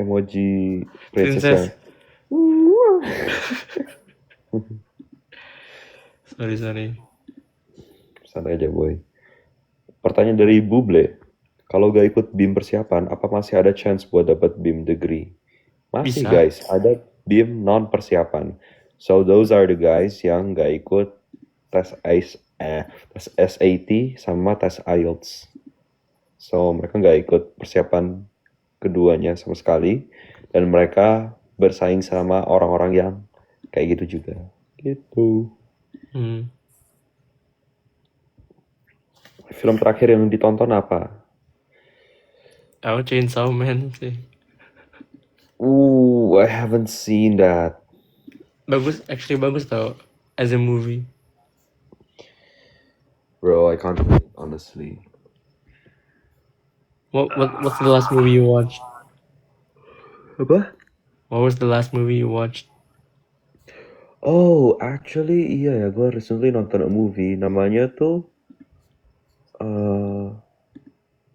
princess. Sorry. Santai aja boy. Pertanyaan dari Buble. Kalau gak ikut BIM persiapan, apa masih ada chance buat dapat BIM degree? Masih bisa. Guys, ada BIM non persiapan. So those are the guys yang gak ikut tes SAT sama tes IELTS. So mereka gak ikut persiapan keduanya sama sekali. Dan mereka bersaing sama orang-orang yang kayak gitu juga. Gitu. Film terakhir yang ditonton apa? Aku Chainsaw Man sih. I haven't seen that. Bagus tau. As a movie. Bro, I can't wait, honestly. What's the last movie you watched? Apa? What was the last movie you watched? Oh, actually iya ya, gue recently nonton a movie. Namanya tuh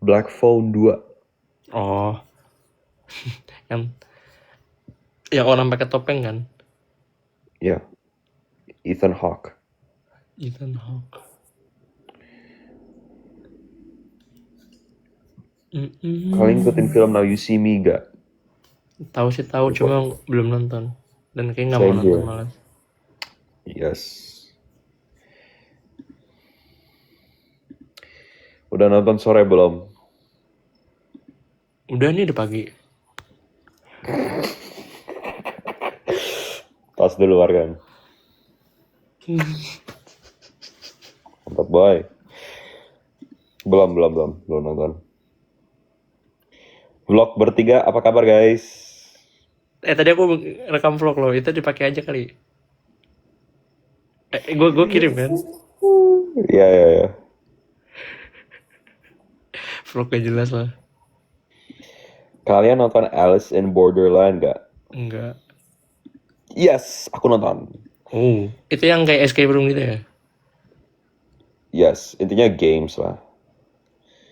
Black Phone 2. Oh. yang orang pakai topeng kan? Ya. Ethan Hawke. Kalian ikutin film Now You See Me gak? Tahu, cuma belum nonton. Dan kayaknya nggak mau nonton malas. Yes. Udah nonton sore belum? Udah nih, udah pagi. Tas dulu Arkan. Mantap boy. Belum nonton. Vlog bertiga, apa kabar guys? Tadi aku rekam vlog loh, itu dipakai aja kali. Gue kirim kan? Iya. Vlog gak jelas lah. Kalian nonton Alice in Borderland gak? Enggak. Yes, aku nonton. Oh, itu yang kayak escape room gitu ya? Yes, intinya games lah.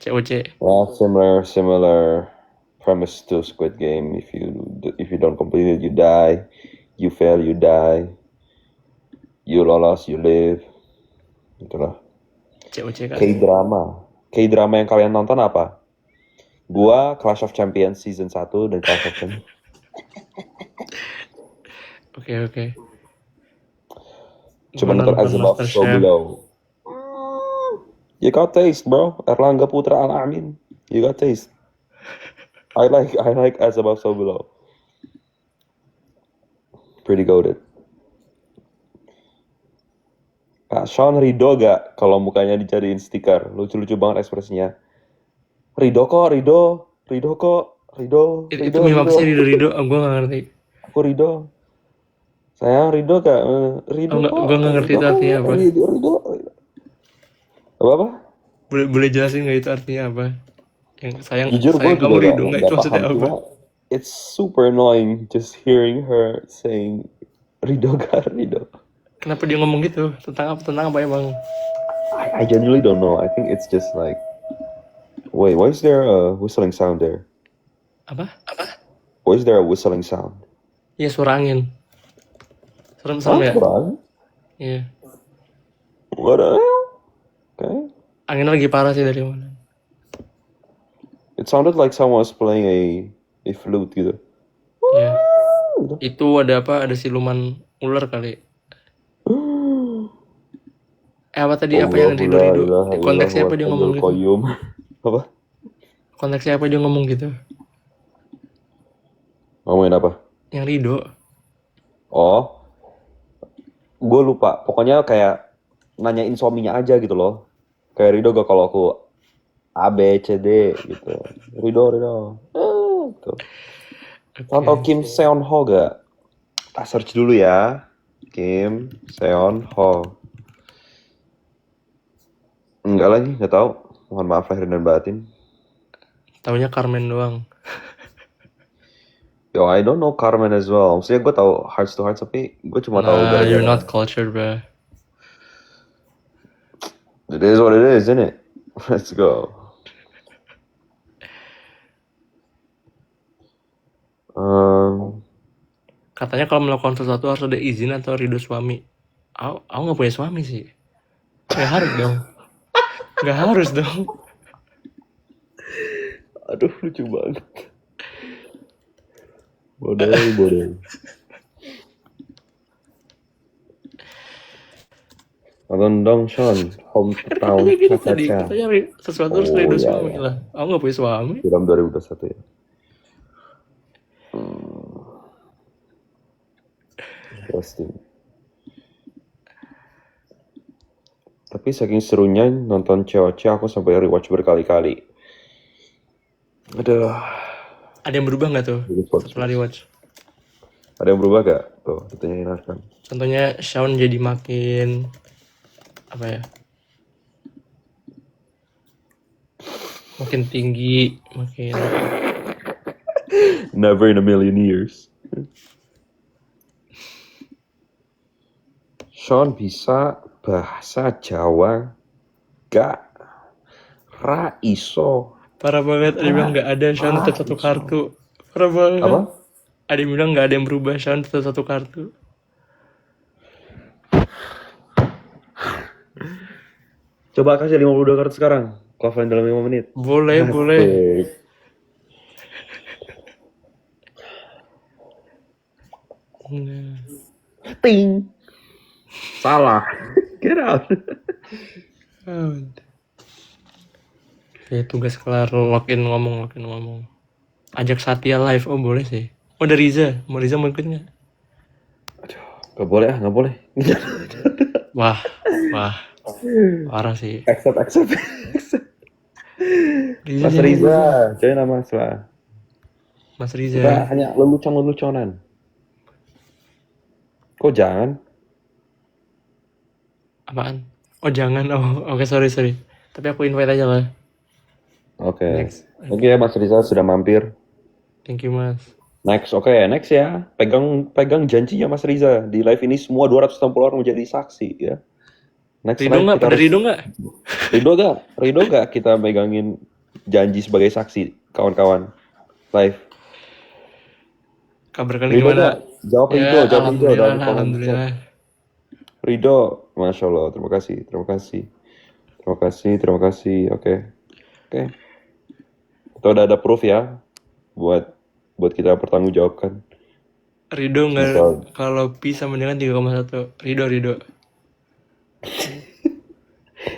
COC. Well, similar premise to Squid Game. If you don't complete it, you die. You fail, you die. You lolos, you live. Itulah. COC kan? K-drama yang kalian nonton apa? Gua Clash of Champions season 1 dan Clash of Champions. Oke. Coba Gua nonton nonton As Above So MasterChef. Below. You got taste, bro. Erlangga Putra Al-Amin. You got taste. I like As Above So Below. Pretty goated. Kak Sean Rido gak kalau mukanya dijadiin stiker? Lucu-lucu banget ekspresinya. Rido kok, Rido. Rido kok. Rido. Itu Rido, meme apa Rido. sih Rido? Oh, gue gak ngerti. Aku Rido. Sayang Rido gak? Rido kok. Gue gak ngerti Rido itu kok. artinya apa. Rido. Apa? Boleh jelasin gak itu artinya apa? Yang sayang Jujur gue kamu juga Rido gak, itu gak maksudnya paham. apa? Cuma it's super annoying just hearing her saying Rido gak Rido. Kenapa dia ngomong gitu? Tentang apa emang? I genuinely don't know. I think it's just like, wait, why is there a whistling sound there? Apa? Why is there a whistling sound? Iya, suara angin. Serem ya? Kurang? Iya. What the hell? Okay. Anginnya lagi parah sih dari mana. It sounded like someone was playing a flute gitu. Iya. Itu ada apa? Ada siluman ular kali. Apa tadi apa yang Rido? Konteksnya apa dia ngomong gitu? Apa? Konteksnya apa dia ngomong gitu? Ngomongin apa? Yang Rido. Oh, gue lupa. Pokoknya kayak nanyain suaminya aja gitu loh. Kayak Rido gak kalau aku A, B, C, D gitu. Rido. Gitu. Contoh Kim Seon Ho gak? Tak search dulu ya. Kim Seon Ho. Enggak lagi, gak tahu. Mohon maaf lahir dan batin. Taunya Carmen doang. Yo, I don't know Carmen as well. Maksudnya gue tahu Hearts to Hearts, tapi gue cuma tahu gara-gara. You're not cultured, bro. It is what it is, isn't it? Let's go. Katanya kalau melakukan sesuatu harus ada izin atau ridho suami. Aku nggak punya suami sih. Nggak harus dong. Nggak harus dong. Aduh, lucu banget. Bodoh. Nonton dong, Sean. Hometown Caca. Katanya sesuatu harus ridho suami lah. Aku nggak punya suami. Film 2021 ya. Interesting. Tapi saking serunya nonton COC aku sampai rewatch berkali-kali. Aduh. Ada yang berubah nggak tuh setelah rewatch? Ada yang berubah gak? Tuh, ditanyain Arkan. Contohnya Shawn jadi makin apa ya? Makin tinggi, makin. Never in a million years. Sean bisa bahasa Jawa gak? Raiso. Parah banget, ada yang bilang gak ada, Sean tetap satu kartu. Parah banget. Apa? Ada yang bilang gak ada yang berubah, Sean tetap satu kartu. Coba kasih 52 kartu sekarang. Offline dalam 5 menit. Boleh. Ting. Salah. Get out. Oke, tugas kelar, login ngomong. Ajak Satya live, oh boleh sih. Oh ada Riza, mau ikut nggak? Gak boleh. Wah, parah sih. Accept. Riza, Mas Riza, join nama Mas. Mas Riza. Kita hanya leluconan. Kok jangan? Apaan? Oh jangan, oke, sorry. Tapi aku invite aja lah. Oke, Mas Riza sudah mampir. Thank you, Mas. Next ya. Pegang janjinya Mas Riza. Di live ini semua 260 orang menjadi saksi ya. Next Rido nggak? Pada Rido nggak? Rido nggak kita megangin janji sebagai saksi, kawan-kawan. Live. Kabar kalian gimana? Jawab Rido. Alhamdulillah. Rido, Masya Allah. Terima kasih. Oke. Kita udah ada proof ya buat kita pertanggungjawabkan. Rido nggak, kalau Pi sama dengan 3,1. Rido.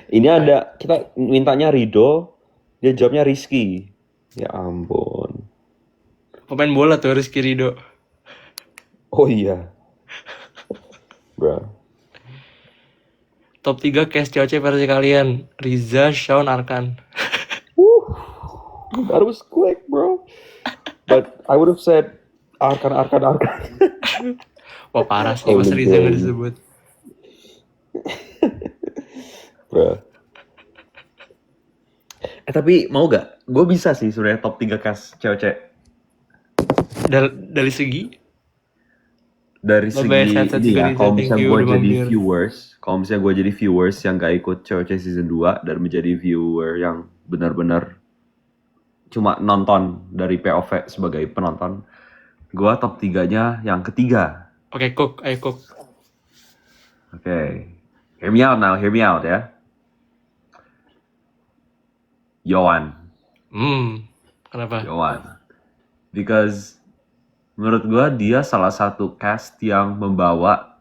Ini ada, kita mintanya Rido, dia jawabnya Rizky. Ya ampun. Pemain bola tuh Rizky Ridho. Oh iya. Bro. Top 3 cast COC versi kalian. Riza, Shawn, Arkan. That was quick, bro. But I would have said Arkan. Wah parah sih Oh, pas Riza Riza. gak disebut. Bro. Tapi mau gak? Gue bisa sih sebenarnya top 3 cast cewek-cewek. Dari segi? Dari Bye-bye, segi sehat-sehat ini juga, ya, Riza. kalau Thank misalnya you gue udah jadi mampir. viewers, kalau misalnya gue jadi viewers yang gak ikut cewek-cewek season 2 dan menjadi viewer yang benar-benar cuma nonton dari POV sebagai penonton, gue top 3-nya yang ketiga. Oke, Cook. Ayo Cook. Oke. Hear me out ya. Yohan. Kenapa? Yohan. Because menurut gue dia salah satu cast yang membawa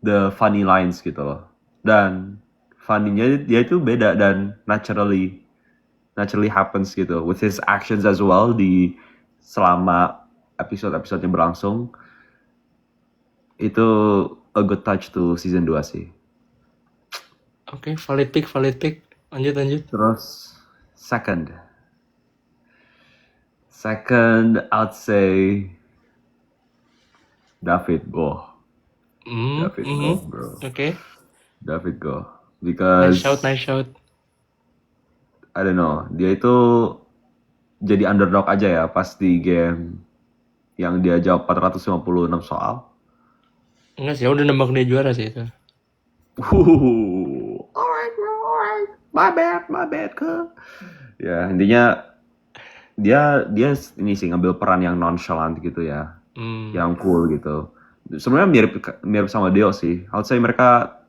the funny lines gitu loh. Dan funny-nya dia itu beda dan naturally happens gitu. With his actions as well di selama episode-episodenya berlangsung. Itu a good touch to season 2 sih. Oke, valid pick. Lanjut. Terus second, I'd say David Go. David Go, bro. Oke. David Go. Because Nice shout. I don't know, dia itu jadi underdog aja ya pas di game yang dia jawab 456 soal. Enggak sih, udah nembak dia juara sih itu. Alright bro, alright. My bad, ke. Ya, intinya dia ini sih ngambil peran yang nonchalant gitu ya. Yang cool gitu. Sebenarnya mirip sama Deo sih. I'd say mereka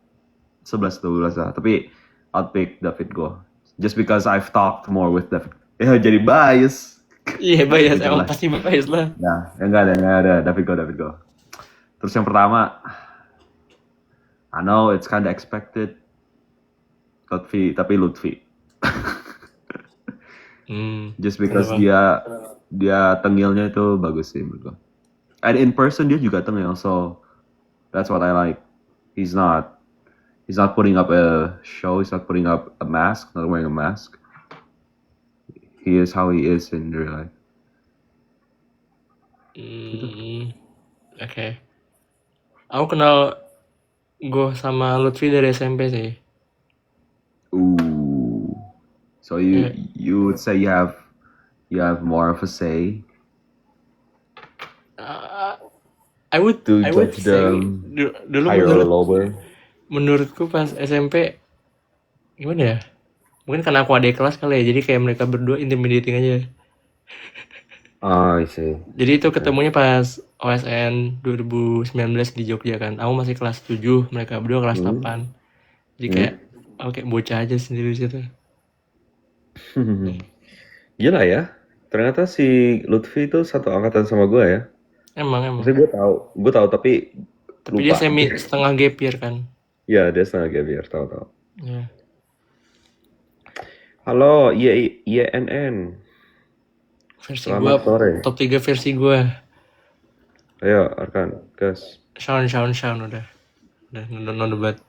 11-12 lah. Tapi I'd pick David Go. Just because I've talked more with David. Ya jadi bias. Iya bias, emang pasti bias lah. Nah, enggak ada. David Go. Terus yang pertama, I know it's kind of expected. Lutfi. Just because dia tengilnya itu bagus sih menurut gue. And in person dia juga tengil, so that's what I like. He's not putting up a show. He's not putting up a mask. Not wearing a mask. He is how he is in real life. Oke. Aku kenal Go sama Lutfi dari SMP sih. Ooh. So you would say you have more of a say. I would judge say them dulu higher or lower. Menurutku pas SMP gimana ya? Mungkin karena aku adik kelas kali ya, jadi kayak mereka berdua intimidating aja. I see. Jadi itu ketemunya pas OSN 2019 di Jogja kan. Aku masih kelas 7, mereka berdua kelas 8. Jadi kayak oke, bocah aja sendiri di situ. Gila ya. Ternyata si Lutfi itu satu angkatan sama gue ya. Emang. Maksudnya gue tahu tapi lupa. Dia setengah gap year kan. Iya, dia setengah gap year, tahu. Iya. Halo, INN. Selamat sore. Top 3 versi gue. Ayo, Arkan, gas. Shawn udah no debat.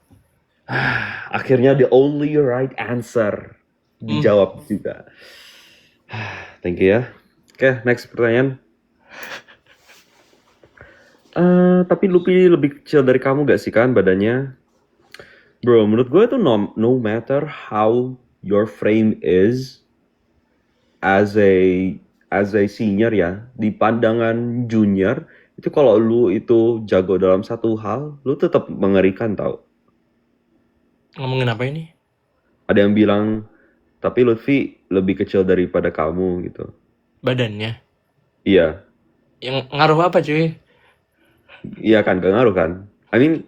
Akhirnya the only right answer dijawab juga. Thank you ya. Oke, next pertanyaan. Tapi Luffy lebih kecil dari kamu gak sih kan badannya? Bro, menurut gue itu no matter how your frame is as a senior ya, di pandangan junior itu kalau lu itu jago dalam satu hal, lu tetap mengerikan tau. Ngomongin apa ini? Ada yang bilang, tapi Lutfi lebih kecil daripada kamu gitu. Badannya? Iya. Yang ngaruh apa cuy? Iya kan, gak ngaruh kan? I mean,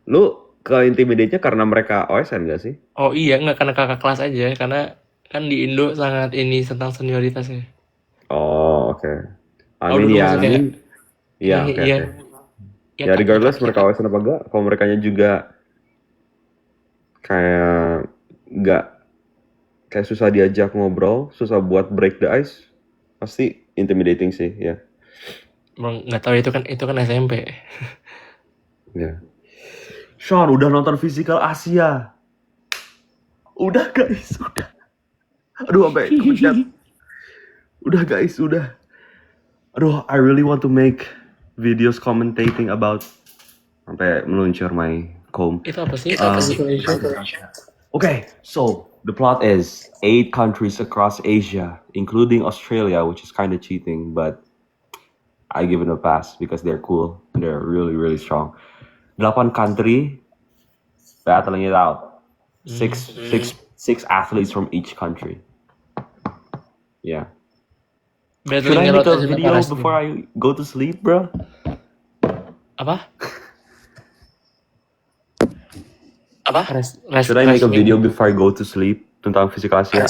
lu ke-intimidate-nya karena mereka OSN gak sih? Oh iya, nggak karena kakak kelas aja. Karena kan di Indo sangat ini tentang senioritas ya. Oh, oke. Iya. Ya regardless mereka OSN apa enggak, kalau mereka juga kayak nggak kayak susah diajak ngobrol, susah buat break the ice, pasti intimidating sih ya. Nggak tahu itu kan SMP. Ya. Sean udah nonton Physical Asia. Udah guys, udah. Aduh sampai kepencet. Udah guys, udah. Aduh, I really want to make videos commentating about sampai meluncur my comb. Itu apa sih? Okay, so the plot is 8 countries across Asia, including Australia, which is kind of cheating, but I give it a pass because they're cool and they're really, really strong. 8 country battling it out. Six athletes from each country. Yeah. Should I make a video before I go to sleep, bro? Apa? Should I make a video before I go to sleep tentang Physical Asia?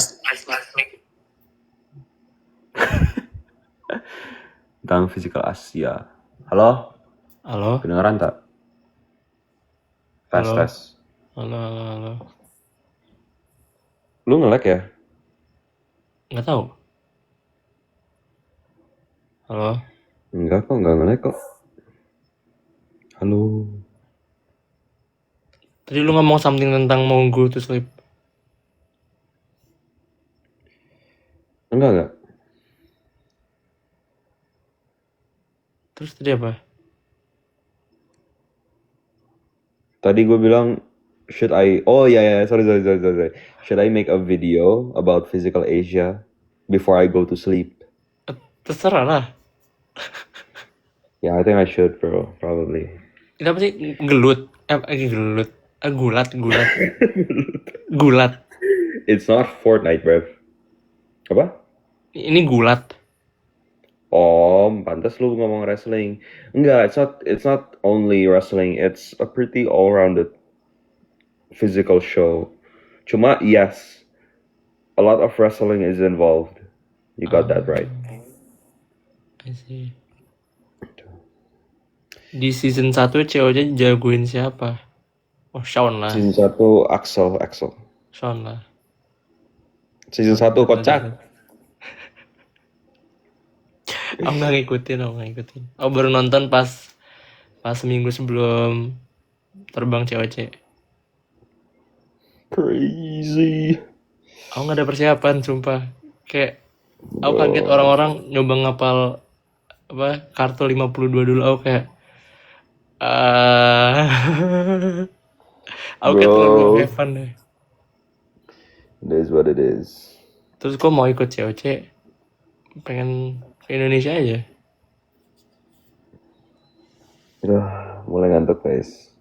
Tentang Physical Asia. Halo? Halo? Kedengeran tak? Tes. Halo. Lu nge-lag ya? Nggak tahu. Halo? Enggak kok, nggak nge-lag kok. Halo? Tadi lu ngomong something tentang mau go to sleep. Enggak. Terus tadi apa? Tadi gue bilang, should I... Oh ya, sorry. Should I make a video about Physical Asia before I go to sleep? Terserah lah. Yeah, I think I should, bro. Probably. Itu apa sih? Gelut. Gulat. It's not Fortnite, bro. Apa? Ini gulat. Oh, pantas lu ngomong wrestling. Enggak, it's not only wrestling. It's a pretty all-rounded physical show. Cuma, yes, a lot of wrestling is involved. You got that right. I see. Di season 1 ceweknya jagoin siapa? Oh, Shawn lah. Season 1 Axel. Shawn lah. Season 1 kocak. Aku nggak ngikutin. Aku baru nonton pas seminggu sebelum terbang COC. Crazy. Aku nggak ada persiapan, sumpah. Kayak aku kaget orang-orang nyoba ngapal kartu 52 dulu. Aku kayak aku kayak terlalu have fun deh. It is what it is. Terus gue mau ikut COC, pengen ke Indonesia aja. Mulai ngantuk guys.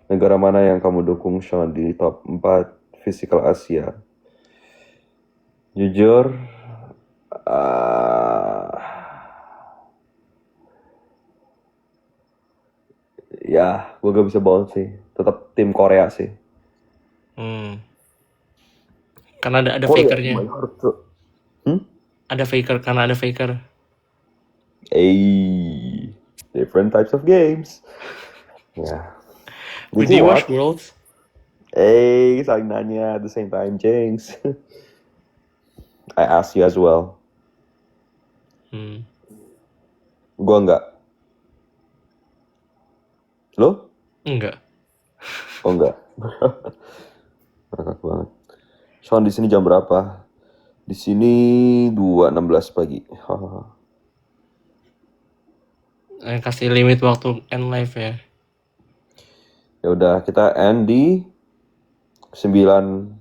Negara mana yang kamu dukung Sean di top 4 Physical Asia? Jujur, ya gue gak bisa bohong sih. Tetap tim Korea sih. Karena ada fakernya. Ada faker, karena ada faker. Different types of games. Yeah. Did you watch Worlds? Saling nanya at the same time, James. I asked you as well. Gua enggak. Lo? Enggak. Oh enggak. Ngakak banget. Sean, di sini jam berapa? Di sini 2:16 pagi. Kasih limit waktu end live ya. Ya udah, kita end di 9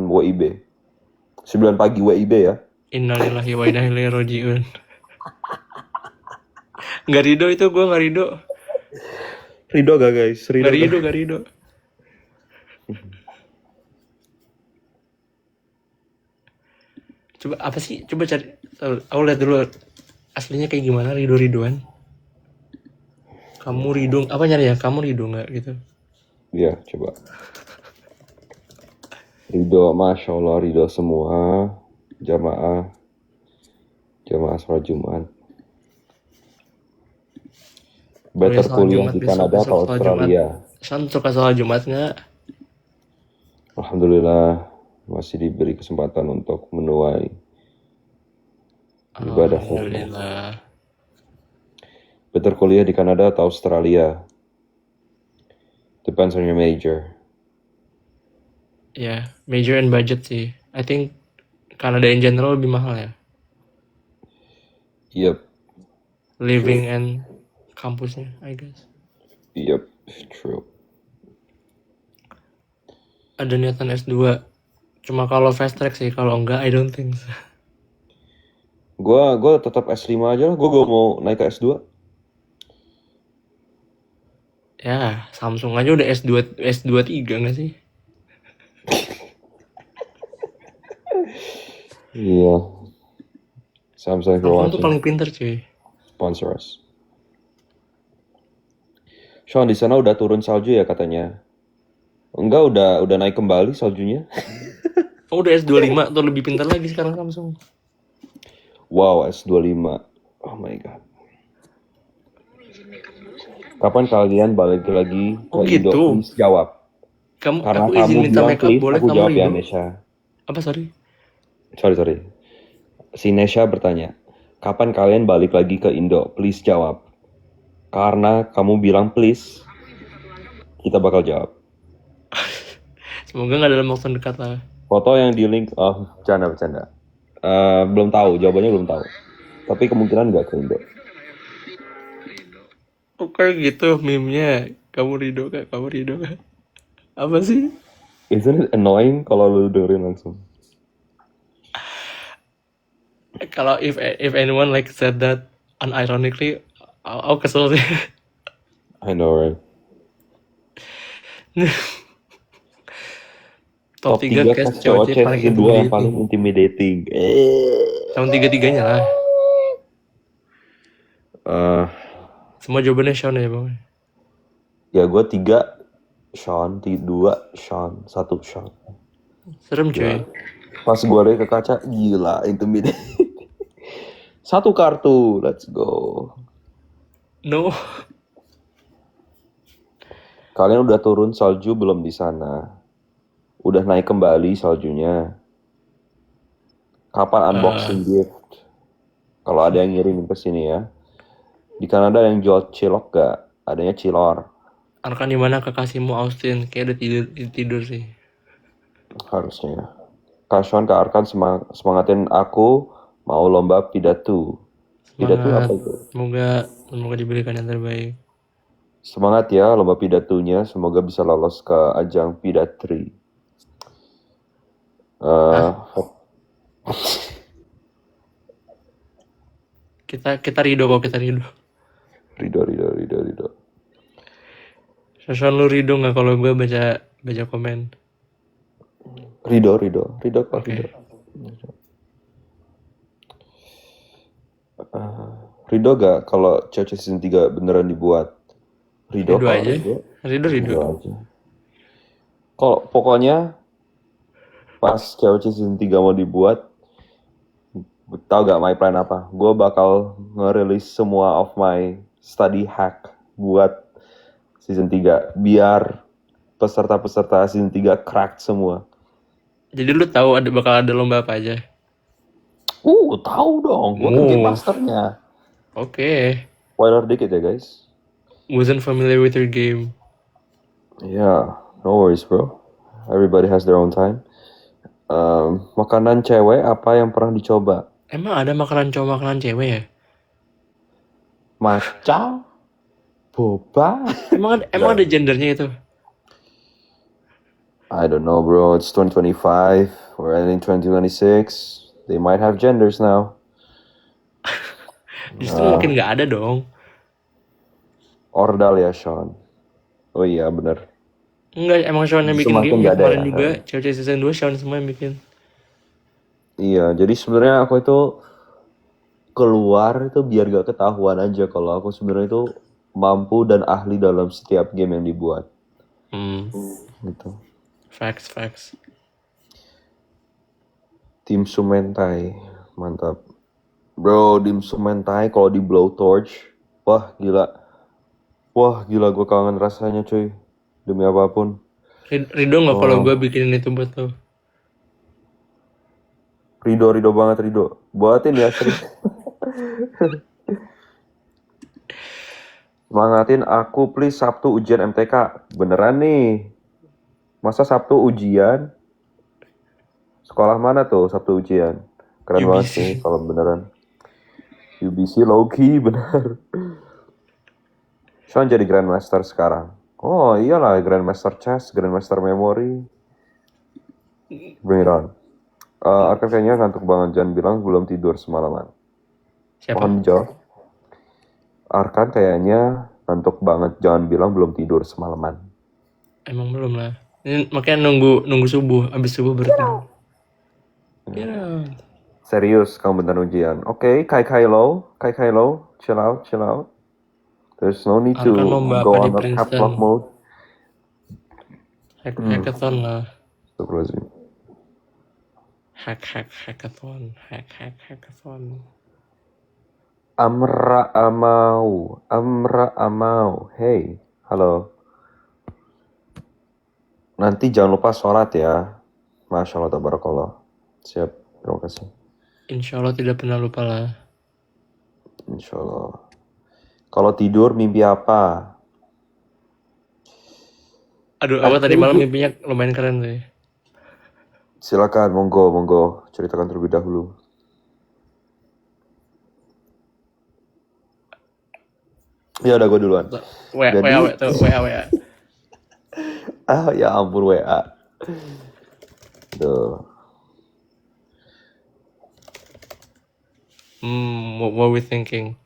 WIB. 9 pagi WIB ya. Innalillahi wa inna ilaihi raji'un. Nggak Rido itu, gue nggak Rido. Rido gak guys? Nggak Rido. Coba apa sih? Coba cari. Aku lihat dulu aslinya kayak gimana Rido-Ridoan. Kamu Rido apa nyari ya? Kamu Rido nggak gitu? Iya, coba. Rido, Masya Allah, Rido semua jamaah sholat Jumat. Better salat kuliah Jumat di besok, Kanada atau salat Jumat. Australia? Sean suka salat Jumat nggak? Alhamdulillah masih diberi kesempatan untuk menuai ibadah saja. Alhamdulillah. Better kuliah di Kanada atau Australia? Depends on your major. Ya, major and budget sih. I think Kanada in general lebih mahal ya. Yep, Living and kampusnya, I guess. yep, true. Ada niatan S2. Cuma kalau fast track sih, kalau enggak I don't think so. Gua tetap S5 aja lah. Gua mau naik ke S2. Ya, Samsung aja udah S2 3 nggak sih? Iya. Samsung if you're Samsung tuh watching, paling pinter cuy. sponsor us. Sean, di sana udah turun salju ya katanya. Enggak, udah naik kembali saljunya. Oh, udah S25 tuh lebih pintar lagi sekarang Samsung. Wow, S25. Oh my god. Kapan kalian balik lagi ke Oh Indo? gitu. Please jawab. Karena Aku izin kamu minta bilang makeup please, boleh aku kamu jawab ya, Rido? Nesha. Apa sorry? Sorry. Si Nesha bertanya, kapan kalian balik lagi ke Indo? Please jawab. Karena kamu bilang please, kita bakal jawab. Semoga nggak dalam waktu dekat lah. Foto yang di link, bercanda. Belum tahu, jawabannya belum tahu. Tapi kemungkinan nggak ke Indo. Oh, kayak gitu meme-nya. Kamu Rido kak? Apa sih? Isn't it annoying kalau lu dengerin langsung? Kalau if anyone like said that unironically, aku kesel sih. I know, right? Top 3 cast cewek paling season 2 yang paling intimidating. intimidating. Tahun 3-3-nya lah. Semua jawabannya Sean ya bang. Ya gue 3 Sean, 2 Sean, 1 Sean. Serem cuy. Pas gue liat ke kaca, gila intimidating. 1 kartu, let's go. No. Kalian udah turun salju belum di sana? Udah naik kembali saljunya? Kapan unboxing gift? Kalau ada yang ngirimin ke sini ya. Di Kanada yang jual cilok gak? Adanya cilor. Arkan di mana kekasihmu Austin? Kayak udah tidur sih. Harusnya. Kak Sean, Kak Arkan semangatin aku mau lomba pidato. Pidato apa itu? Semoga diberikan yang terbaik. Semangat ya lomba pidatonya. Semoga bisa lolos ke ajang pidatri. Kita Rido kok, kita Rido. Rido. Sean lu Rido nggak kalau gue baca komen? Rido kok. Okay. Rido gak kalau CC season 3 beneran dibuat? Rido aja. Rido aja. Kalau pokoknya pas CC season 3 mau dibuat, tau gak my plan apa? Gue bakal ngerilis semua of my study hack buat season 3 biar peserta-peserta season 3 crack semua. Jadi lu tahu bakal ada lomba apa aja? Tahu dong. Gue kan game masternya. Oke. Spoiler dikit ya guys. Wasn't familiar with your game. Yeah, no worries bro. Everybody has their own time. Makanan cewek apa yang pernah dicoba? Emang ada makanan cowok makanan cewek ya? Matcha? Boba? Emang ada gendernya itu? I don't know bro, it's 2025. We're in 2026. They might have genders now. Justru mungkin nggak ada dong. Ordal ya Sean. Oh iya bener. Enggak, emang Sean yang bikin game kemarin juga. Cewek season 2 Sean semua yang bikin. Iya, jadi sebenarnya aku itu keluar itu biar gak ketahuan aja kalau aku sebenarnya itu mampu dan ahli dalam setiap game yang dibuat. Gitu. Facts. Tim Sumentai, mantap. Bro, Tim Sumentai kalau di Blowtorch, wah gila. Wah, gila gue kangen rasanya cuy. Demi apapun. Rido nggak kalau Oh, gue bikinin itu buat lo? Rido banget Rido. Buatin ya Sri. Semangatin aku please Sabtu ujian MTK. Beneran nih. Masa Sabtu ujian? Sekolah mana tuh Sabtu ujian? Keren banget sih UBC. kalau beneran. UBC low-key bener. Sean jadi Grandmaster sekarang. Oh iyalah Grandmaster Chess, Grandmaster Memory. Bring it on. Arkan kayaknya ngantuk banget. Jangan bilang belum tidur semalaman. Siapa? Mohon dijawab. Arkan kayaknya ngantuk banget. Jangan bilang belum tidur semalaman. Emang belum lah. Ini makanya nunggu subuh. Abis subuh baru tidur. Get out. Serius, kamu bentar ujian. Oke, Kai low. Chill out. There's no need Arkan to lomba apa go di on a cap Princeton? lock mode. Hackathon lah. Astagfirullahaladzim. Hackathon. Hackathon. Amra amau. Hey, halo. Nanti jangan lupa sholat ya. Masya Allah, tabarakallah. Siap, terima kasih. Insya Allah tidak pernah lupa lah. Insya Allah. Kalau tidur mimpi apa? Aduh, apa tadi malam mimpinya lumayan keren sih. Silakan, monggo. Ceritakan terlebih dahulu. Ya udah gue duluan. WA. Ya ampun WA. Duh. What we thinking?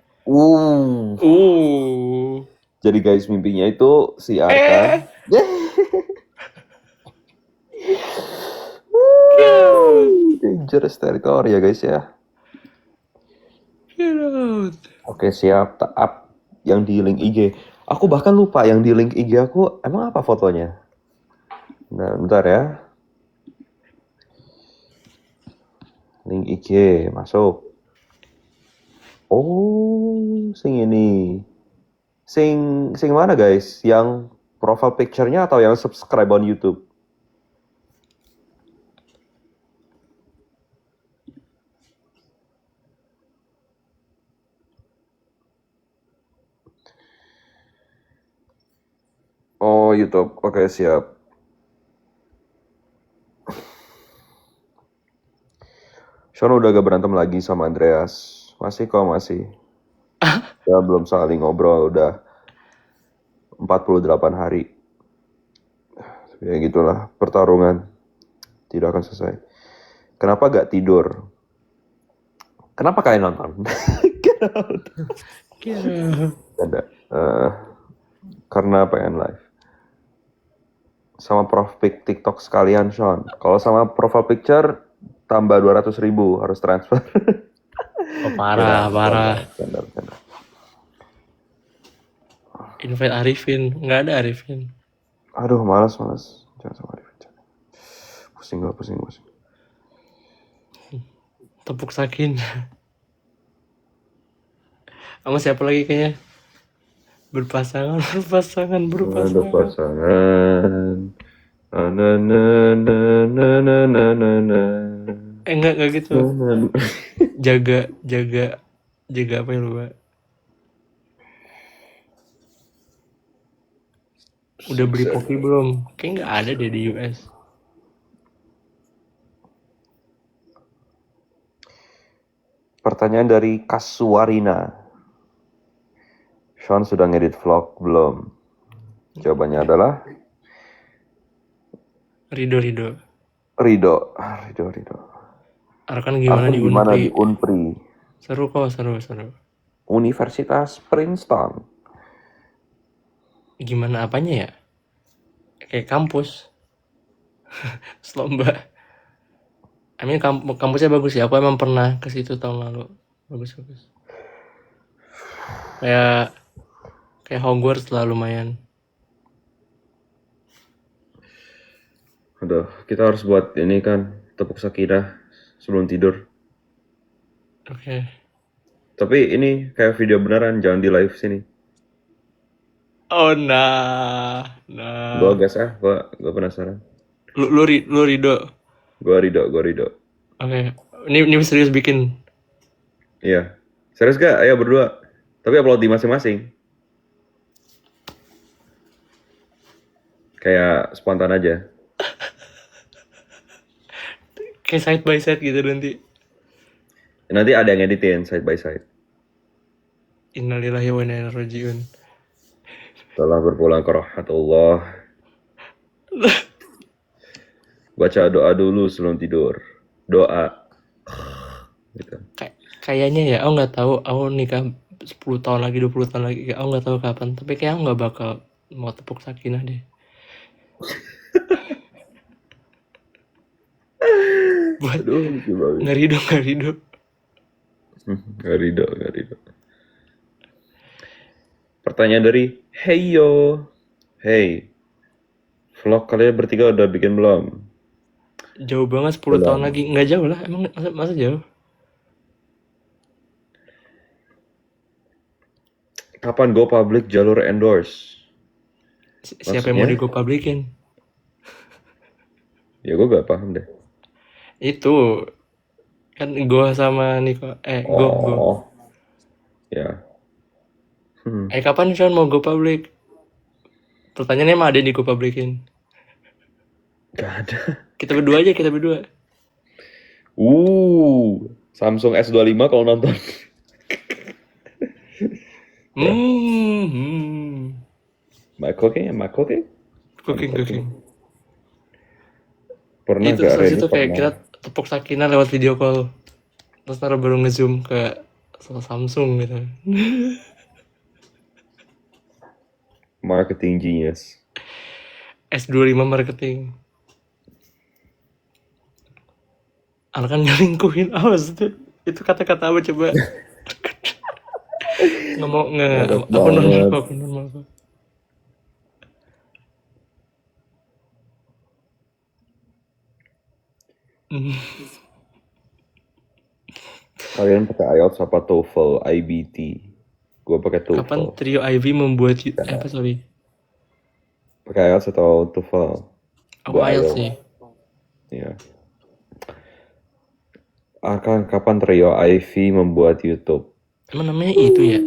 Jadi guys, mimpinya itu si Arka. Dangerous territory ya guys ya. Get out. Oke siap, taap yang di link IG. Aku bahkan lupa yang di link IG aku emang apa fotonya. Nah, bentar ya. Link IG masuk. Oh, sing ini. Sing mana guys? Yang profile picture-nya atau yang subscribe on YouTube? Oh, YouTube. Oke, siap. Sean udah gak berantem lagi sama Andreas. Masih kok, masih. Ya, belum saling ngobrol, udah 48 hari. Ya gitulah, pertarungan. Tidak akan selesai. Kenapa gak tidur? Kenapa kalian nonton? Get out. Ada. Karena pengen live. Sama profile pic TikTok sekalian, Sean. Kalau sama profile picture, tambah 200.000 harus transfer. Oh, parah. Benar. Invite Arifin. Nggak ada Arifin. Aduh, malas. Jangan sama Arifin. Pusing. Tepuk sakin. Sama siapa lagi kayaknya? Berpasangan. Ada pasangan. Enggak gitu. Jaga apa ya lupa. Udah beli kopi belum? Kayaknya nggak ada deh di US. Pertanyaan dari Kasuarina. Sean sudah ngedit vlog belum? Jawabannya adalah Rido. Arkan gimana di Unpri? Seru kok. Universitas Princeton. Gimana apanya ya? Kayak kampus. Lomba. Kampusnya bagus ya. Aku emang pernah ke situ tahun lalu. Bagus. Kayak Hogwarts lah lumayan. Aduh, kita harus buat ini kan, tepuk sakinah sebelum tidur. Oke. Tapi ini kayak video beneran, jangan di live sini. Oh nah. Gue gas gue penasaran. Lu Rido. Gue Rido. Oke. Ini serius bikin. Iya. Serius gak? Ayo berdua. Tapi upload di masing-masing. Kayak spontan aja. Kayak side by side gitu nanti. Nanti ada yang editin side by side. Innalillahi wa inna ilaihi rajiun. Setelah berpulang ke rahmatullah, baca doa dulu sebelum tidur. Doa. Gitu. Kayaknya ya, aku nggak tahu. Aku nikah 10 tahun lagi, 20 tahun lagi. Aku nggak tahu kapan. Tapi kayak aku nggak bakal mau tepuk sakinah deh. Buat Aduh, lucu banget. ngeri dong. Gak Rido. Pertanyaan dari Heyo. Hey, vlog kalian bertiga udah bikin belum? Jauh banget 10 tahun Belum. lagi. Nggak jauh lah. Emang masa jauh? Kapan go public jalur endorse? Siapa yang mau Maksudnya? di go publikin? Ya gue gak paham deh. Itu kan gue sama Niko. Go. Oh, ya. Kapan Sean mau go public? Pertanyaannya emang ada yang di go publikin? Gak ada. Kita berdua aja. Samsung S25 kalau nonton. My cooking. Cooking. Pernah Itu gak terus Reni itu kayak kita pernah? tepuk sakinah lewat video call. Terus ntar baru nge-zoom ke Samsung gitu. Marketing genius. S25 marketing. Kan ngelingkuhin. Awas itu kata-kata apa coba? Nggak mau aku normal kok. Kalian pakai IELTS apa TOEFL, IBT? Gue pakai Kapan TOEFL. trio IV membuat sorry. Pakai IELTS atau TOEFL? Aku IELTS sih. Iya. Kapan trio IV membuat YouTube? Emang namanya itu ya?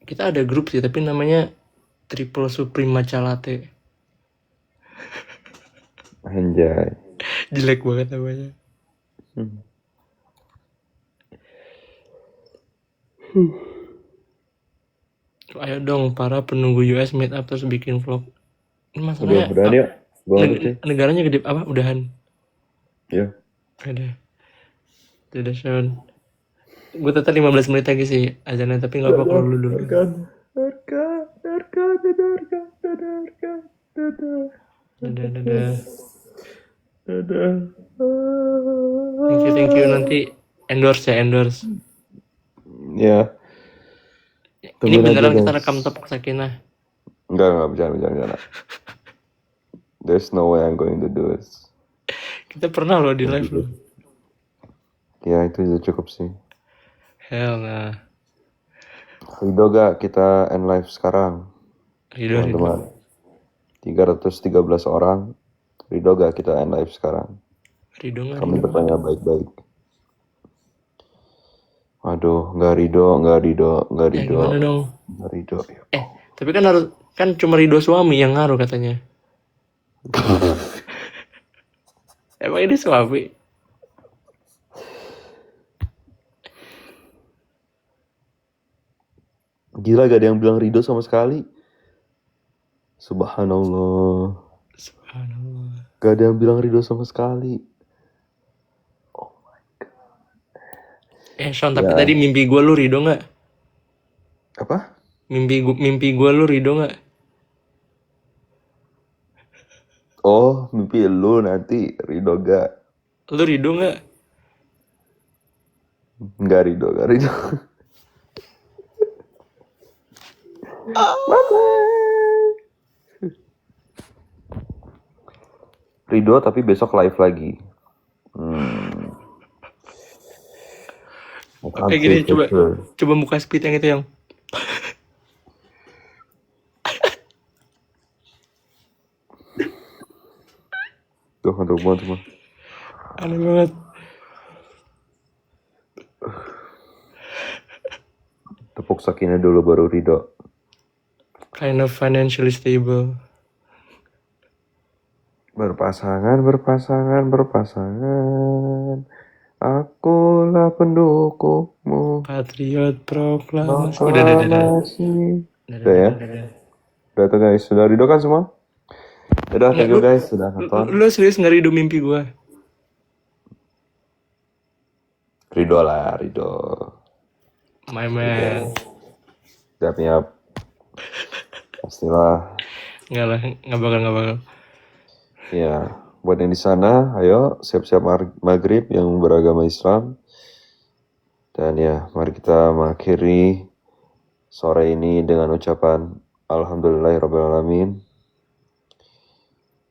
Kita ada grup sih, tapi namanya Triple Supreme Matcha Latte. Anjay. Jelek banget namanya. Ayo dong para penunggu US meet up terus bikin vlog. Ini masalahnya Mudah-mudahan yuk. Gue ngantuk sih. negaranya gede apa? Udahan. Iya. Udah Sean. Gue tetap 15 menit lagi sih azannya, tapi nggak apa kalau dulu. Dadah. Thank you. Nanti endorse. Ya. Ini beneran kita rekam tepuk sakinah. Enggak, bercanda. There's no way I'm going to do it. Kita pernah loh di live loh. Ya, itu udah cukup sih. Hell nah. Rido gak kita end live sekarang? Rido. Teman-teman. 313 orang. Rido gak kita end live sekarang? Rido nggak? Kami bertanya baik-baik. Aduh, nggak Rido. Gimana dong? Nggak Rido. Tapi kan cuma Rido suami yang ngaruh katanya. Emang ini suami? Gila, gak ada yang bilang Rido sama sekali. Subhanallah. Gak ada yang bilang Rido sama sekali. Oh my god. Sean, tapi tadi mimpi gue lu Rido nggak? Apa? Mimpi gue lu Rido nggak? Oh, mimpi lu nanti Rido gak? Lu Rido nggak? Nggak Rido. Rido tapi besok live lagi. Kayak gini coba buka speed yang itu yang. Tuh ngantuk banget mah. Aneh banget. Tepuk sakinah dulu baru ridho. Kind of financially stable. Berpasangan. Akulah pendukungmu. Patriot proklamasi. Proklamasi. Udah ya? Udah tuh guys. Sudah ridho kan semua? Udah, thank you guys. Sudah nonton. Lu serius gak ridho mimpi gue? Ridho lah, ridho. My man. Siap. Pastilah. Enggak lah, nggak bakal. Ya, buat yang di sana, ayo siap-siap maghrib yang beragama Islam. Dan ya, mari kita mengakhiri sore ini dengan ucapan Alhamdulillahirrahmanirrahim.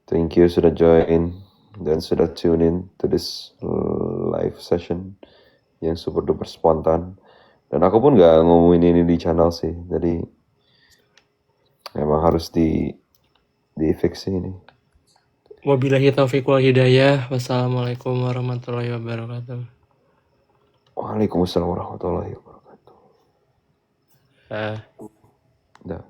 Thank you sudah join dan sudah tune in to this live session yang super duper spontan. Dan aku pun gak ngomongin ini di channel sih, jadi emang harus di fix ini. Wabillahi taufiq wal hidayah. Wassalamualaikum warahmatullahi wabarakatuh. Waalaikumsalam warahmatullahi wabarakatuh. Dah.